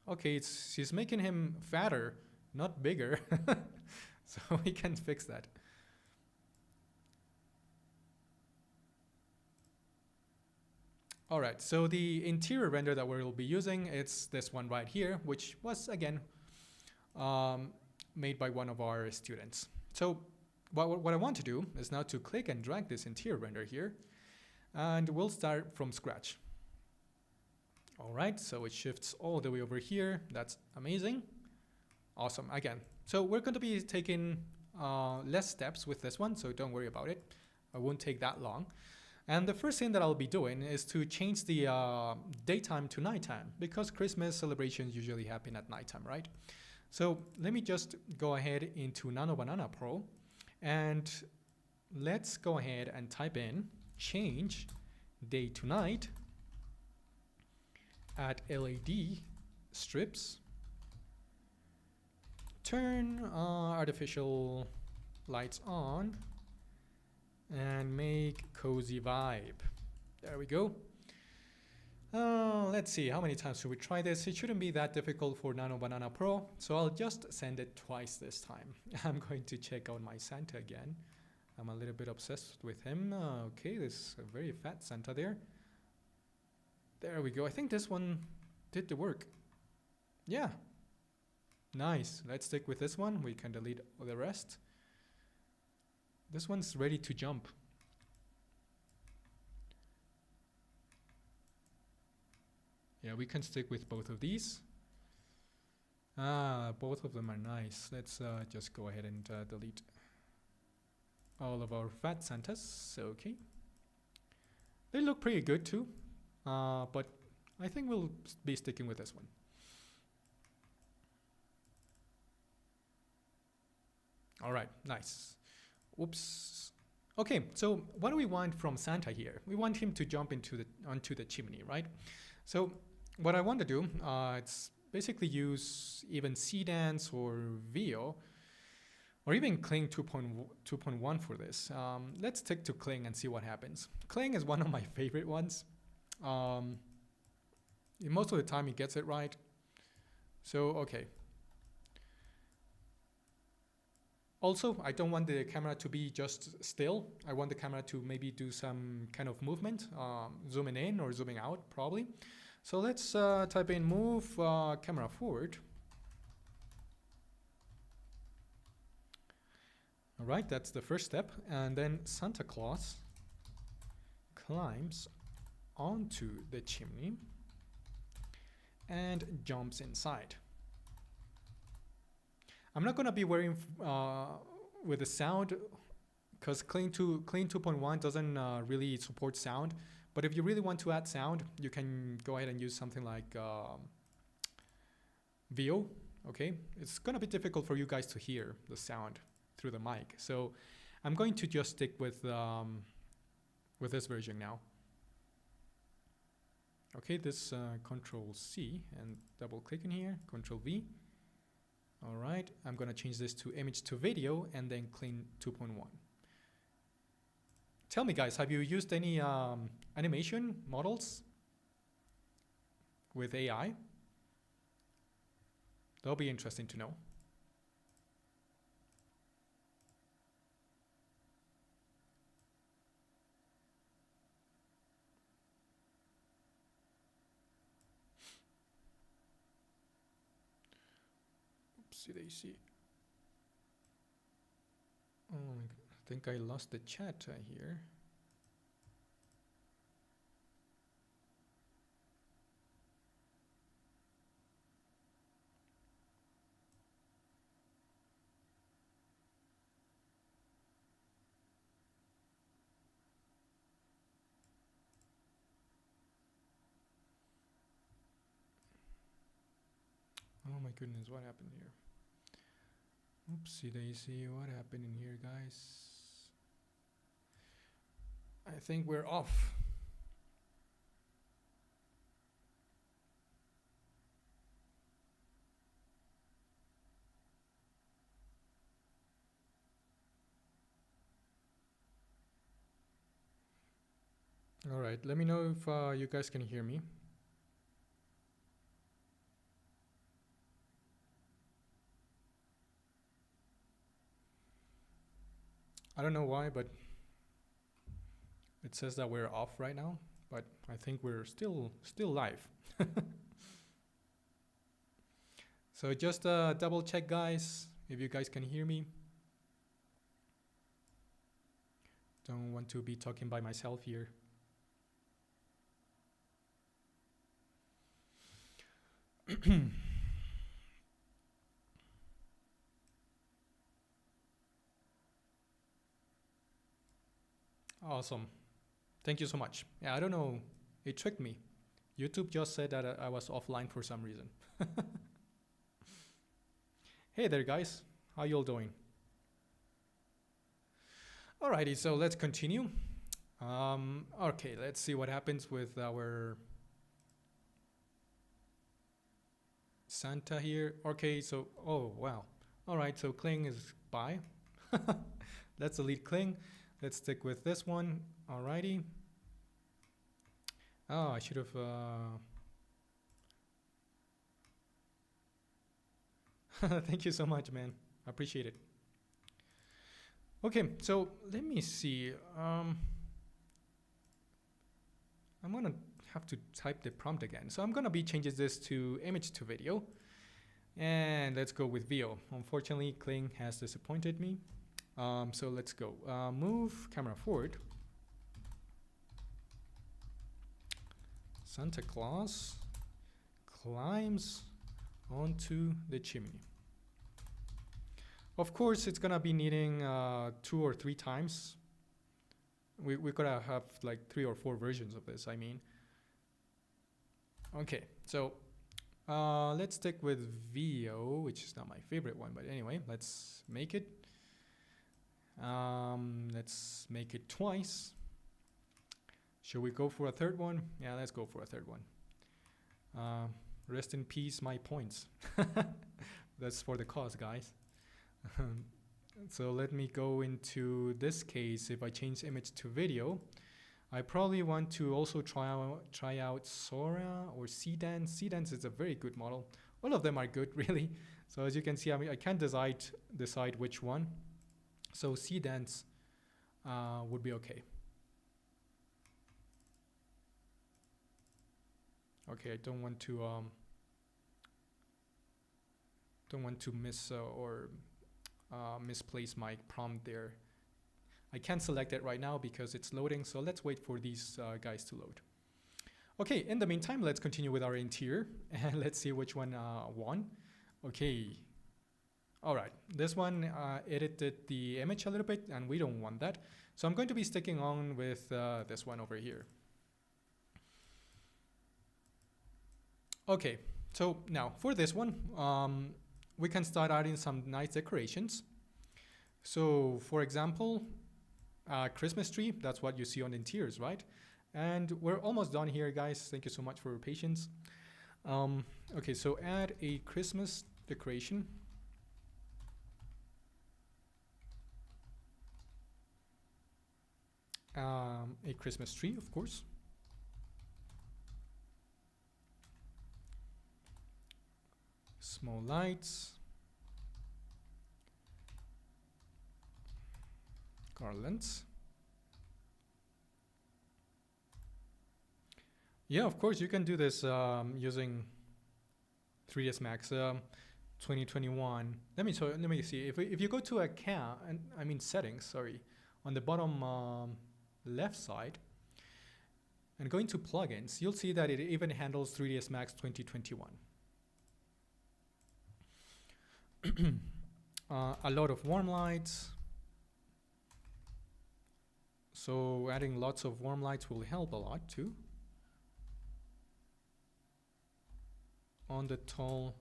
Okay, she's making him fatter, not bigger. So we can fix that. All right, so the interior render that we'll be using, it's this one right here, which was, again, made by one of our students. So what I want to do is now to click and drag this interior render here, and we'll start from scratch. All right, so it shifts all the way over here. That's amazing. Awesome, again. So we're going to be taking less steps with this one, so don't worry about it. It won't take that long. And the first thing that I'll be doing is to change the daytime to nighttime, because Christmas celebrations usually happen at nighttime, right? So let me just go ahead into Nano Banana Pro, and let's go ahead and type in change day to night at LED strips, turn artificial lights on, and make cozy vibe. There we go. Let's see, how many times should we try this? It shouldn't be that difficult for Nano Banana Pro, so I'll just send it twice this time. I'm going to check out my Santa again. I'm a little bit obsessed with him. Okay, there's a very fat Santa there. There we go. I think this one did the work. Yeah. Nice. Let's stick with this one. We can delete the rest. This one's ready to jump. Yeah, we can stick with both of these. Both of them are nice. Let's just go ahead and delete all of our fat Santas. Okay. They look pretty good too, but I think we'll be sticking with this one. All right, nice. Oops. Okay, so what do we want from Santa here? We want him to jump onto the chimney, right? So what I want to do, it's basically use even Cdance or VO, or even Kling 2.1 for this. Let's stick to Kling and see what happens. Kling is one of my favorite ones. Most of the time he gets it right. So, okay. Also, I don't want the camera to be just still. I want the camera to maybe do some kind of movement, zooming in or zooming out, probably. So let's type in move camera forward. All right, that's the first step. And then Santa Claus climbs onto the chimney and jumps inside. I'm not going to be wearing with the sound because Kling 2.1 doesn't really support sound. But if you really want to add sound, you can go ahead and use something like VO. Okay, it's going to be difficult for you guys to hear the sound through the mic. So I'm going to just stick with this version now. Okay, this Control C and double click in here, Control V. All right, I'm gonna change this to image to video and then Kling 2.1. Tell me guys, have you used any animation models with AI? That'll be interesting to know. Daisy. Oh, I think I lost the chat here. Oh my goodness, what happened here? Oopsie daisy, what happened in here, guys? I think we're off. All right, let me know if you guys can hear me. I don't know why, but it says that we're off right now, but I think we're still live. So just double check, guys, if you guys can hear me. Don't want to be talking by myself here. Awesome. Thank you so much. Yeah, I don't know. It tricked me. YouTube just said that I was offline for some reason. Hey there, guys. How y'all doing? Alrighty, so let's continue. Okay, let's see what happens with our Santa here. Okay, so, oh, wow. All right, so Kling is by. Let's delete Kling. Let's stick with this one. Alrighty. Oh, I should have... Thank you so much, man. I appreciate it. Okay, so let me see. I'm gonna have to type the prompt again. So I'm gonna be changing this to image to video. And let's go with VO. Unfortunately, Kling has disappointed me. So let's go. Move camera forward. Santa Claus climbs onto the chimney. Of course, it's gonna be needing 2 or 3 times. We gotta have like 3 or 4 versions of this, I mean. Okay, so let's stick with VO, which is not my favorite one, but anyway, let's make it. Let's make it twice. Should we go for a third one? Yeah, let's go for a third one. Rest in peace, my points. That's for the cause, guys. So let me go into this case. If I change image to video, I probably want to also try out Sora or Cdance. Cdance is a very good model. All of them are good, really. So as you can see, I mean, I can't decide which one. So Cdance would be okay. Okay, I don't want to miss or misplace my prompt there. I can't select it right now because it's loading, so let's wait for these guys to load. Okay, in the meantime, let's continue with our interior and let's see which one won. Okay, all right, this one edited the image a little bit and we don't want that. So I'm going to be sticking on with this one over here. Okay, so now for this one, we can start adding some nice decorations. So for example, Christmas tree, that's what you see on the interiors, right? And we're almost done here, guys. Thank you so much for your patience. Okay, so add a Christmas decoration. A Christmas tree, of course. Small lights. Garlands. Yeah, of course, you can do this using 3ds Max 2021. Let me see. If you go to account, and I mean settings, sorry, on the bottom left side, and go into plugins, you'll see that it even handles 3ds Max 2021. A lot of warm lights. So adding lots of warm lights will help a lot too. On the tall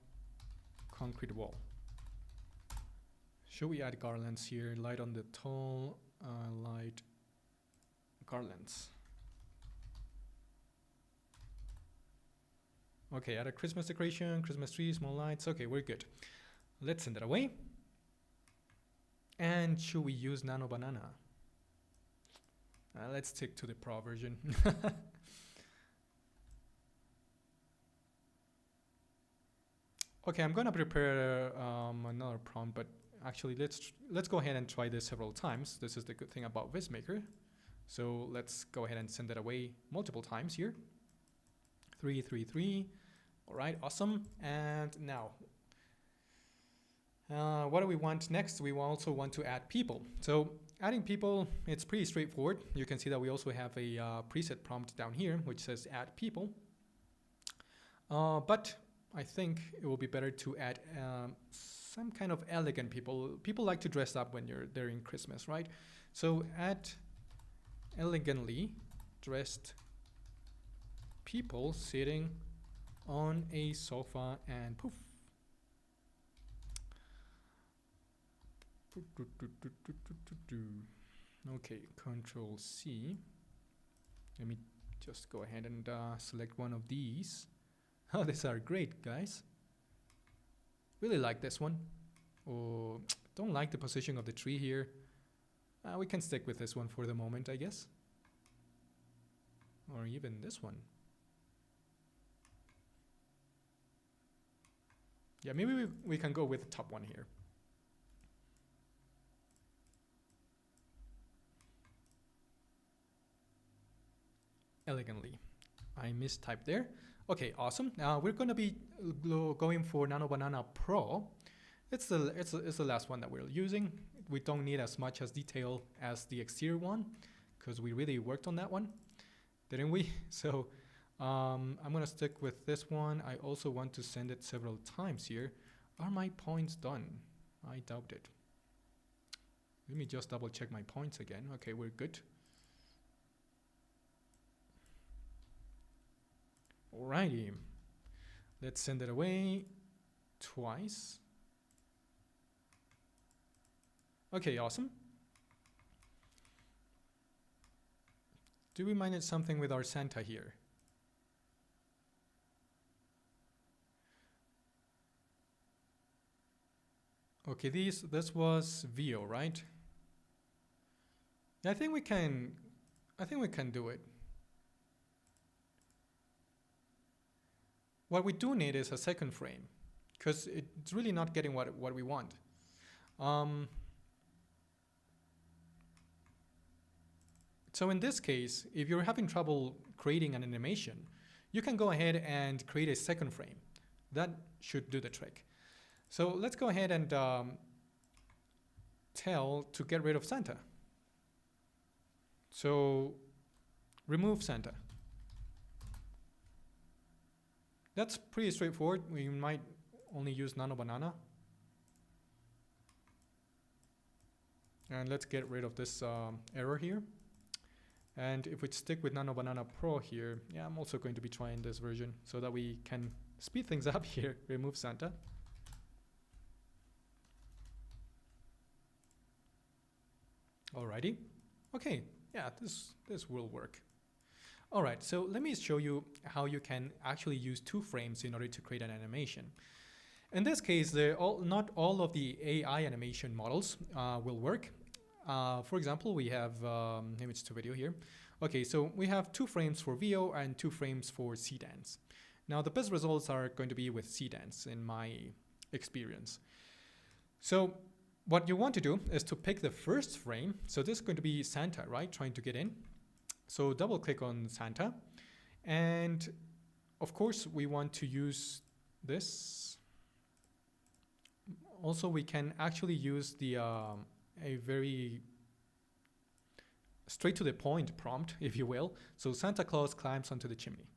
concrete wall. Should we add garlands here? Light on the tall, light garlands. Okay, add a Christmas decoration, Christmas tree, small lights. Okay, we're good. Let's send it away. And should we use Nano Banana? Let's stick to the Pro version. Okay, I'm gonna prepare another prompt, but actually let's go ahead and try this several times. This is the good thing about VizMaker. So let's go ahead and send it away multiple times here. 3, 3, 3. All right, awesome. And now, what do we want next? We also want to add people. So adding people, it's pretty straightforward. You can see that we also have a preset prompt down here, which says add people. But I think it will be better to add some kind of elegant people. People like to dress up when you're there in Christmas, right? So add elegantly dressed people sitting on a sofa and poof. Okay, Control C. Let me just go ahead and select one of these. Oh, these are great, guys. Really like this one. Oh, don't like the position of the tree here. We can stick with this one for the moment, I guess. Or even this one. Yeah, maybe we can go with the top one here. Elegantly. I mistyped there. Okay, awesome. Now we're going to be going for Nano Banana Pro. It's the last one that we're using. We don't need as much as detail as the exterior one because we really worked on that one, didn't we? So I'm gonna stick with this one. I also want to send it several times here. Are my points done? I doubt it. Let me just double check my points again. Okay, we're good. Alrighty. Let's send it away twice. Okay, awesome. Do we manage something with our Santa here? Okay, this was VO, right? I think we can do it. What we do need is a second frame, because it's really not getting what we want. So in this case, if you're having trouble creating an animation, you can go ahead and create a second frame. That should do the trick. So let's go ahead and tell to get rid of Santa. So remove Santa. That's pretty straightforward. We might only use Nano Banana. And let's get rid of this error here. And if we stick with Nano Banana Pro here, yeah, I'm also going to be trying this version so that we can speed things up here. Remove Santa. Alrighty. Okay, yeah, this will work. Alright, so let me show you how you can actually use 2 frames in order to create an animation. In this case, not all of the AI animation models will work. For example, we have image to video here. Okay, so we have 2 frames for VO and 2 frames for C-Dance. Now the best results are going to be with C-Dance in my experience. So what you want to do is to pick the first frame. So this is going to be Santa, right? Trying to get in. So double click on Santa. And of course we want to use this. Also, we can actually use the a very straight to the point prompt, if you will. So Santa Claus climbs onto the chimney.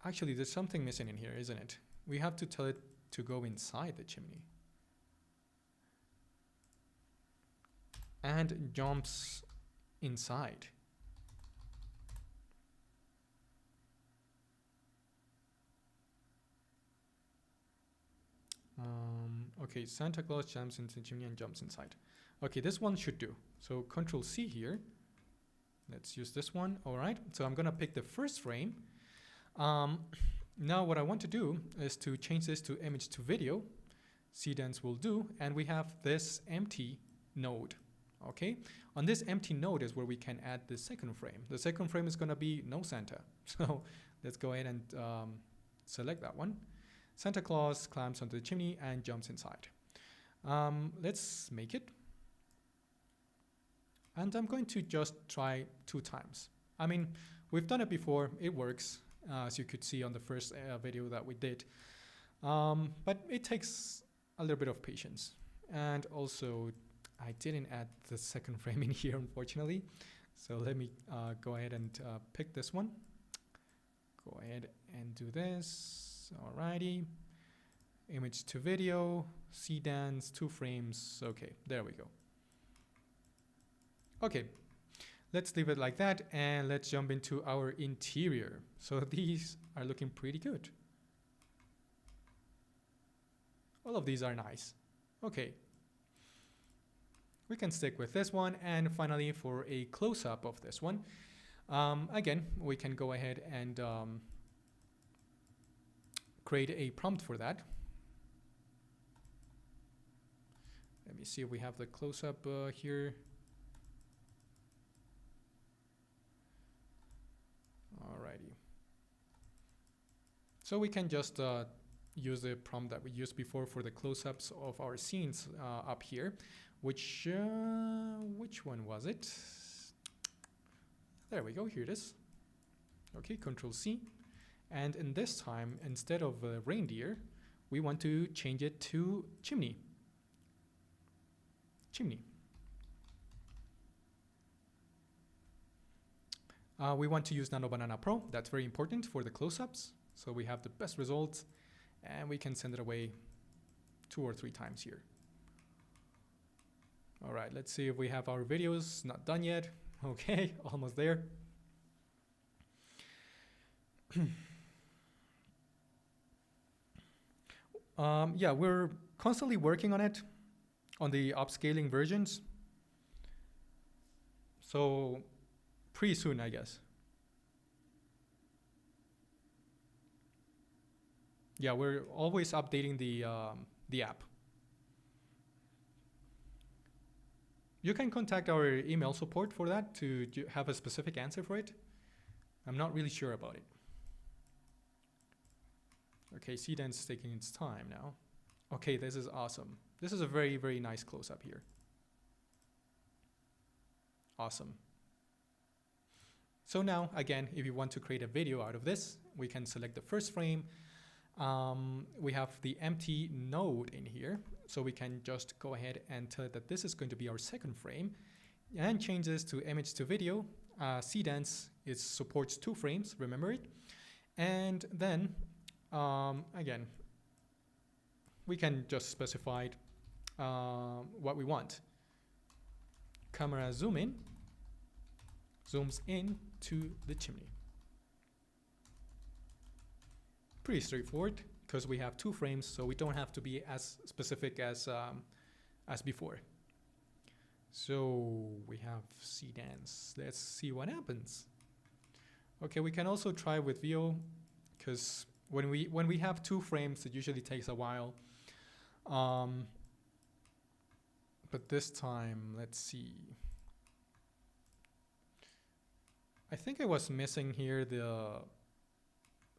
Actually, there's something missing in here, isn't it? We have to tell it to go inside the chimney. And jumps inside. Okay, Santa Claus jumps into the chimney and jumps inside. Okay, this one should do. So Control C here. Let's use this one. All right, so I'm gonna pick the first frame. Now what I want to do is to change this to image to video. C-Dance will do, and we have this empty node. Okay, on this empty node is where we can add the second frame. The second frame is gonna be no Santa. So let's go ahead and select that one. Santa Claus climbs onto the chimney and jumps inside. Let's make it. And I'm going to just try 2 times. I mean, we've done it before, it works, as you could see on the first video that we did. But it takes a little bit of patience. And also, I didn't add the second frame in here, unfortunately. So let me go ahead and pick this one. Go ahead and do this. Alrighty. Image to video, C-Dance, 2 frames. Okay, there we go. Okay, let's leave it like that and let's jump into our interior. So these are looking pretty good. All of these are nice. Okay. We can stick with this one, and finally for a close-up of this one, again, we can go ahead and create a prompt for that. Let me see if we have the close-up here. Alrighty. So we can just use the prompt that we used before for the close-ups of our scenes up here. Which one was it? There we go, here it is. Okay, Control C. And in this time, instead of reindeer, we want to change it to chimney. Chimney. We want to use Nano Banana Pro. That's very important for the close-ups. So we have the best results, and we can send it away 2 or 3 times here. All right, let's see if we have our videos. Not done yet. Okay, almost there. Yeah, we're constantly working on it, on the upscaling versions. So pretty soon, I guess. Yeah, we're always updating the app. You can contact our email support for that to have a specific answer for it. I'm not really sure about it. Okay, Cdance is taking its time now. Okay, this is awesome. This is a very, very nice close-up here. Awesome. So now, again, if you want to create a video out of this, we can select the first frame. We have the empty node in here, so we can just go ahead and tell it that this is going to be our second frame and change this to image to video. Cdance supports 2 frames, remember it. And then, again, we can just specify what we want. Camera zoom in, zooms in to the chimney. Pretty straightforward because we have 2 frames, so we don't have to be as specific as before. So we have Cdance. Let's see what happens. Okay, we can also try with VO because when we have 2 frames, it usually takes a while. But this time, let's see. I think I was missing here the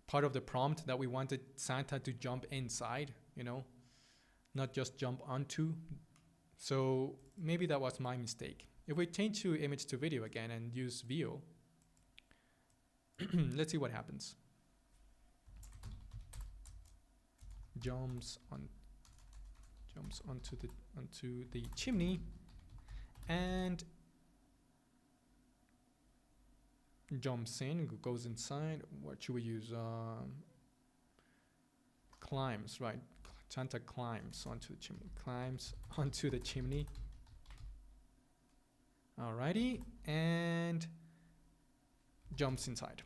part of the prompt that we wanted Santa to jump inside, you know, not just jump onto. So maybe that was my mistake. If we change to image to video again and use VO, let's see what happens. Jumps onto the chimney and jumps in, goes inside. What should we use? Climbs, right? Santa climbs onto the chimney. Climbs onto the chimney. Alrighty, and jumps inside.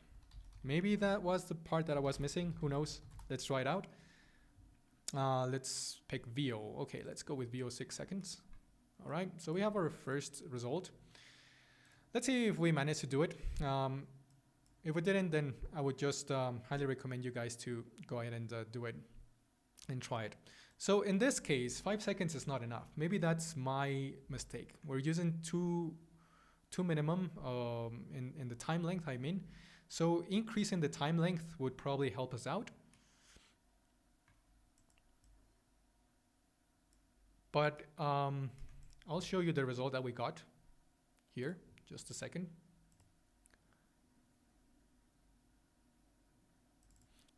Maybe that was the part that I was missing. Who knows? Let's try it out. Let's pick VO. Okay, let's go with VO 6 seconds. All right, so we have our first result. Let's see if we manage to do it. If we didn't, then I would just highly recommend you guys to go ahead and do it and try it. So in this case, 5 seconds is not enough. Maybe that's my mistake. We're using two minimum in the time length, I mean. So increasing the time length would probably help us out. But I'll show you the result that we got here. Just a second.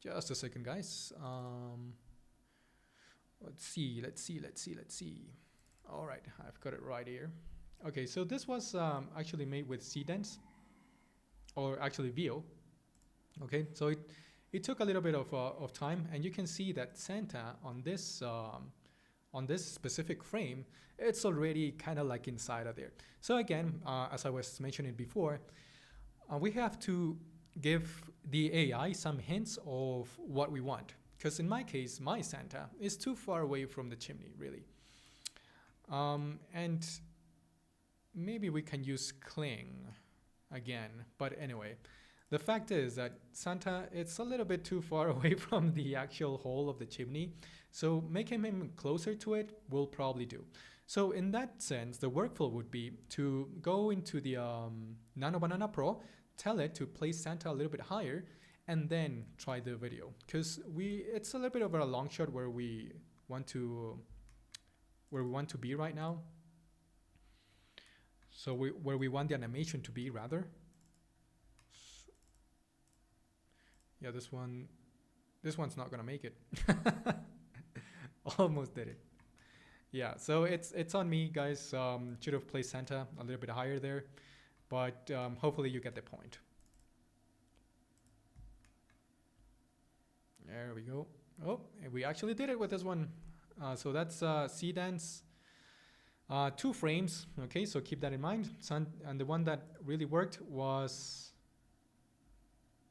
Just a second, guys. Let's see. All right, I've got it right here. Okay, so this was actually made with Cdance, or actually VO. Okay, so it took a little bit of time, and you can see that Santa on this specific frame, it's already kind of like inside of there. So again, as I was mentioning before, we have to give the AI some hints of what we want. Because in my case, my Santa is too far away from the chimney, really. And maybe we can use cling again. But anyway, the fact is that Santa, it's a little bit too far away from the actual hole of the chimney. So making him closer to it will probably do. So in that sense, the workflow would be to go into the Nano Banana Pro, tell it to place Santa a little bit higher, and then try the video. Because it's a little bit of a long shot where we want to be right now. So where we want the animation to be, rather. Yeah, this one's not gonna make it. Almost did it. Yeah, so it's on me, guys. Should have placed Santa a little bit higher there, but hopefully you get the point. There we go. Oh, we actually did it with this one. So that's C dance. 2 frames. Okay, so keep that in mind. And the one that really worked was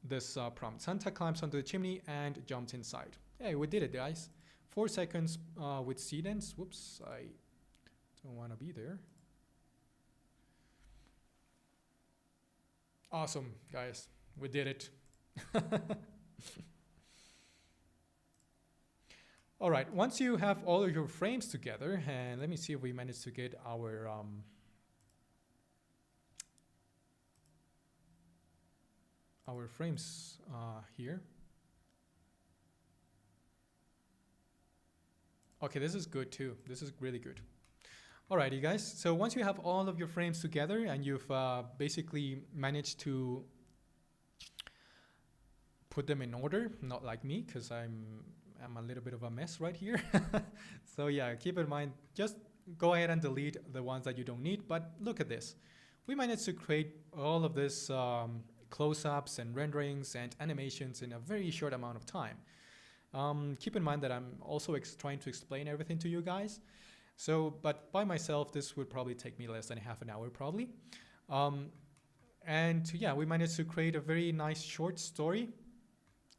this prompt. Santa climbs onto the chimney and jumps inside. Hey, we did it, guys. 4 seconds with C dance. Whoops, I don't want to be there. Awesome, guys. We did it. All right, once you have all of your frames together, and let me see if we managed to get our frames here. Okay, this is good too. This is really good. Alright, you guys. So once you have all of your frames together and you've basically managed to put them in order, not like me, because I'm a little bit of a mess right here. So yeah, keep in mind, just go ahead and delete the ones that you don't need. But look at this. We managed to create all of this close-ups and renderings and animations in a very short amount of time. Keep in mind that I'm also trying to explain everything to you guys. So, but by myself, this would probably take me less than half an hour probably. And yeah, we managed to create a very nice short story.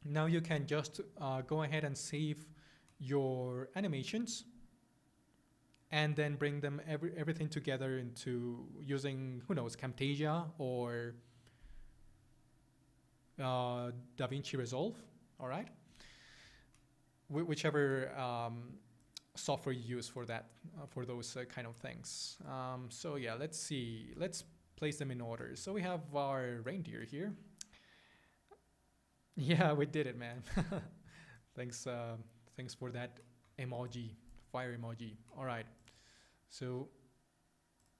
Now you can just go ahead and save your animations and then bring them everything together into using, who knows, Camtasia or DaVinci Resolve, all right? Whichever software you use for that, for those kind of things. So yeah, let's see. Let's place them in order. So we have our reindeer here. Yeah, we did it, man. Thanks for that emoji, fire emoji. All right. So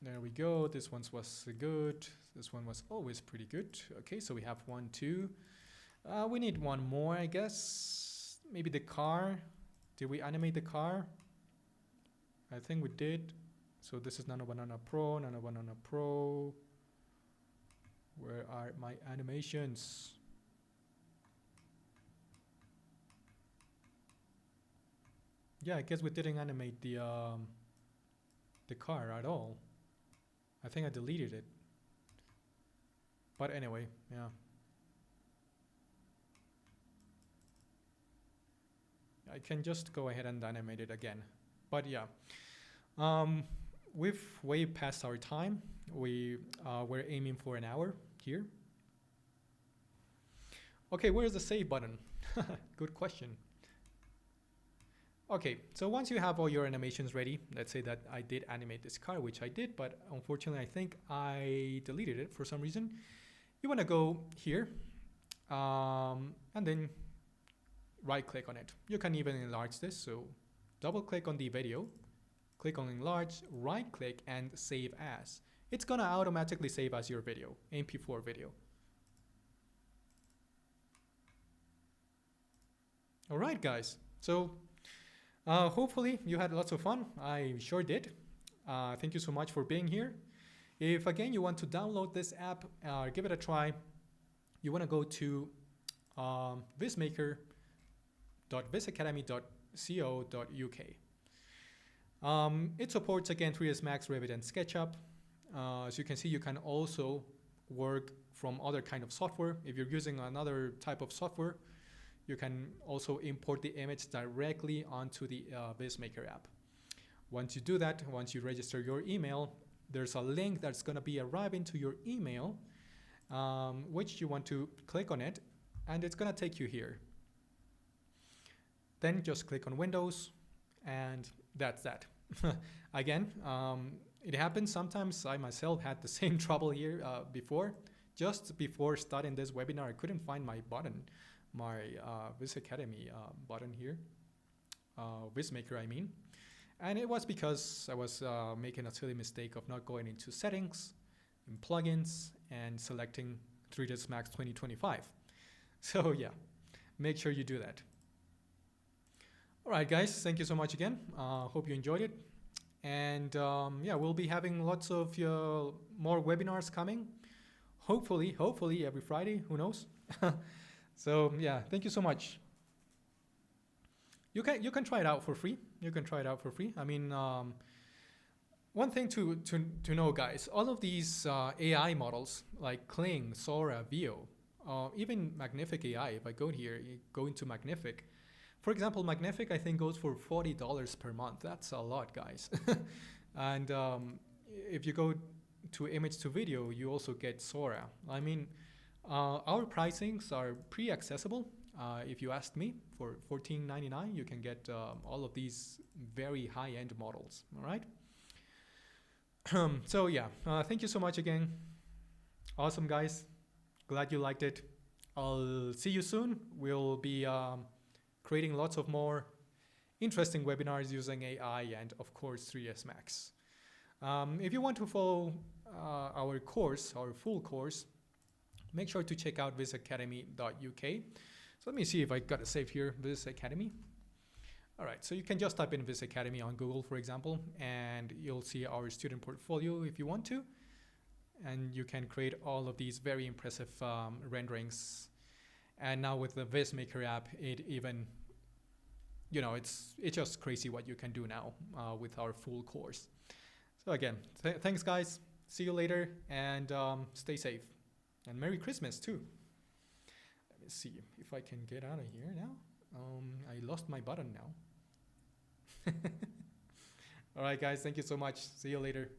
there we go. This one was good. This one was always pretty good. Okay, so we have 1, 2. We need one more, I guess. Maybe the car. Did we animate the car? I think we did. So this is Nano Banana Pro, Nano Banana Pro. Where are my animations? Yeah, I guess we didn't animate the car at all. I think I deleted it. But anyway, yeah. I can just go ahead and animate it again. But yeah, we've way past our time. We're aiming for an hour here. Okay, where's the save button? Good question. Okay, so once you have all your animations ready, let's say that I did animate this car, which I did, but unfortunately I think I deleted it for some reason. You want to go here and then right click on it. You can even enlarge this, so double click on the video, click on enlarge, right click and save as. It's gonna automatically save as your video, MP4 video. All right, guys, so hopefully you had lots of fun. I sure did. Thank you so much for being here. If again you want to download this app, give it a try, you want to go to vizmaker.vizacademy.co.uk. It supports again 3ds Max, Revit, and SketchUp. As you can see, you can also work from other kind of software. If you're using another type of software, you can also import the image directly onto the VizMaker app. Once you do that, once you register your email, there's a link that's going to be arriving to your email, which you want to click on it, and it's going to take you here. Then just click on Windows, and that's that. Again, it happens sometimes. I myself had the same trouble here before. Just before starting this webinar, I couldn't find my button, my Vizacademy button here, VizMaker I mean. And it was because I was making a silly mistake of not going into settings, in plugins, and selecting 3ds Max 2025. So yeah, make sure you do that. All right, guys, thank you so much again. Hope you enjoyed it. And yeah, we'll be having lots of more webinars coming. Hopefully every Friday, who knows? So yeah, thank you so much. You can try it out for free. You can try it out for free. I mean, one thing to know, guys, all of these AI models like Kling, Sora, Veo, even Magnific AI. If I go here, you go into Magnific. For example, Magnific I think goes for $40 per month. That's a lot, guys. And if you go to image to video, you also get Sora. I mean, our pricings are pretty accessible. If you ask me, for $14.99, you can get all of these very high-end models. All right. So yeah, thank you so much again. Awesome, guys. Glad you liked it. I'll see you soon. We'll be creating lots of more interesting webinars using AI and, of course, 3ds Max. If you want to follow our course, our full course, make sure to check out vizacademy.uk. So let me see if I got it saved here, Vizacademy. All right, so you can just type in Vizacademy on Google, for example, and you'll see our student portfolio if you want to. And you can create all of these very impressive renderings. And now with the VizMaker app, it even, it's just crazy what you can do now with our full course. So again, thanks guys. See you later, and stay safe. And Merry Christmas too. Let me see if I can get out of here now. I lost my button now. All right, guys. Thank you so much. See you later.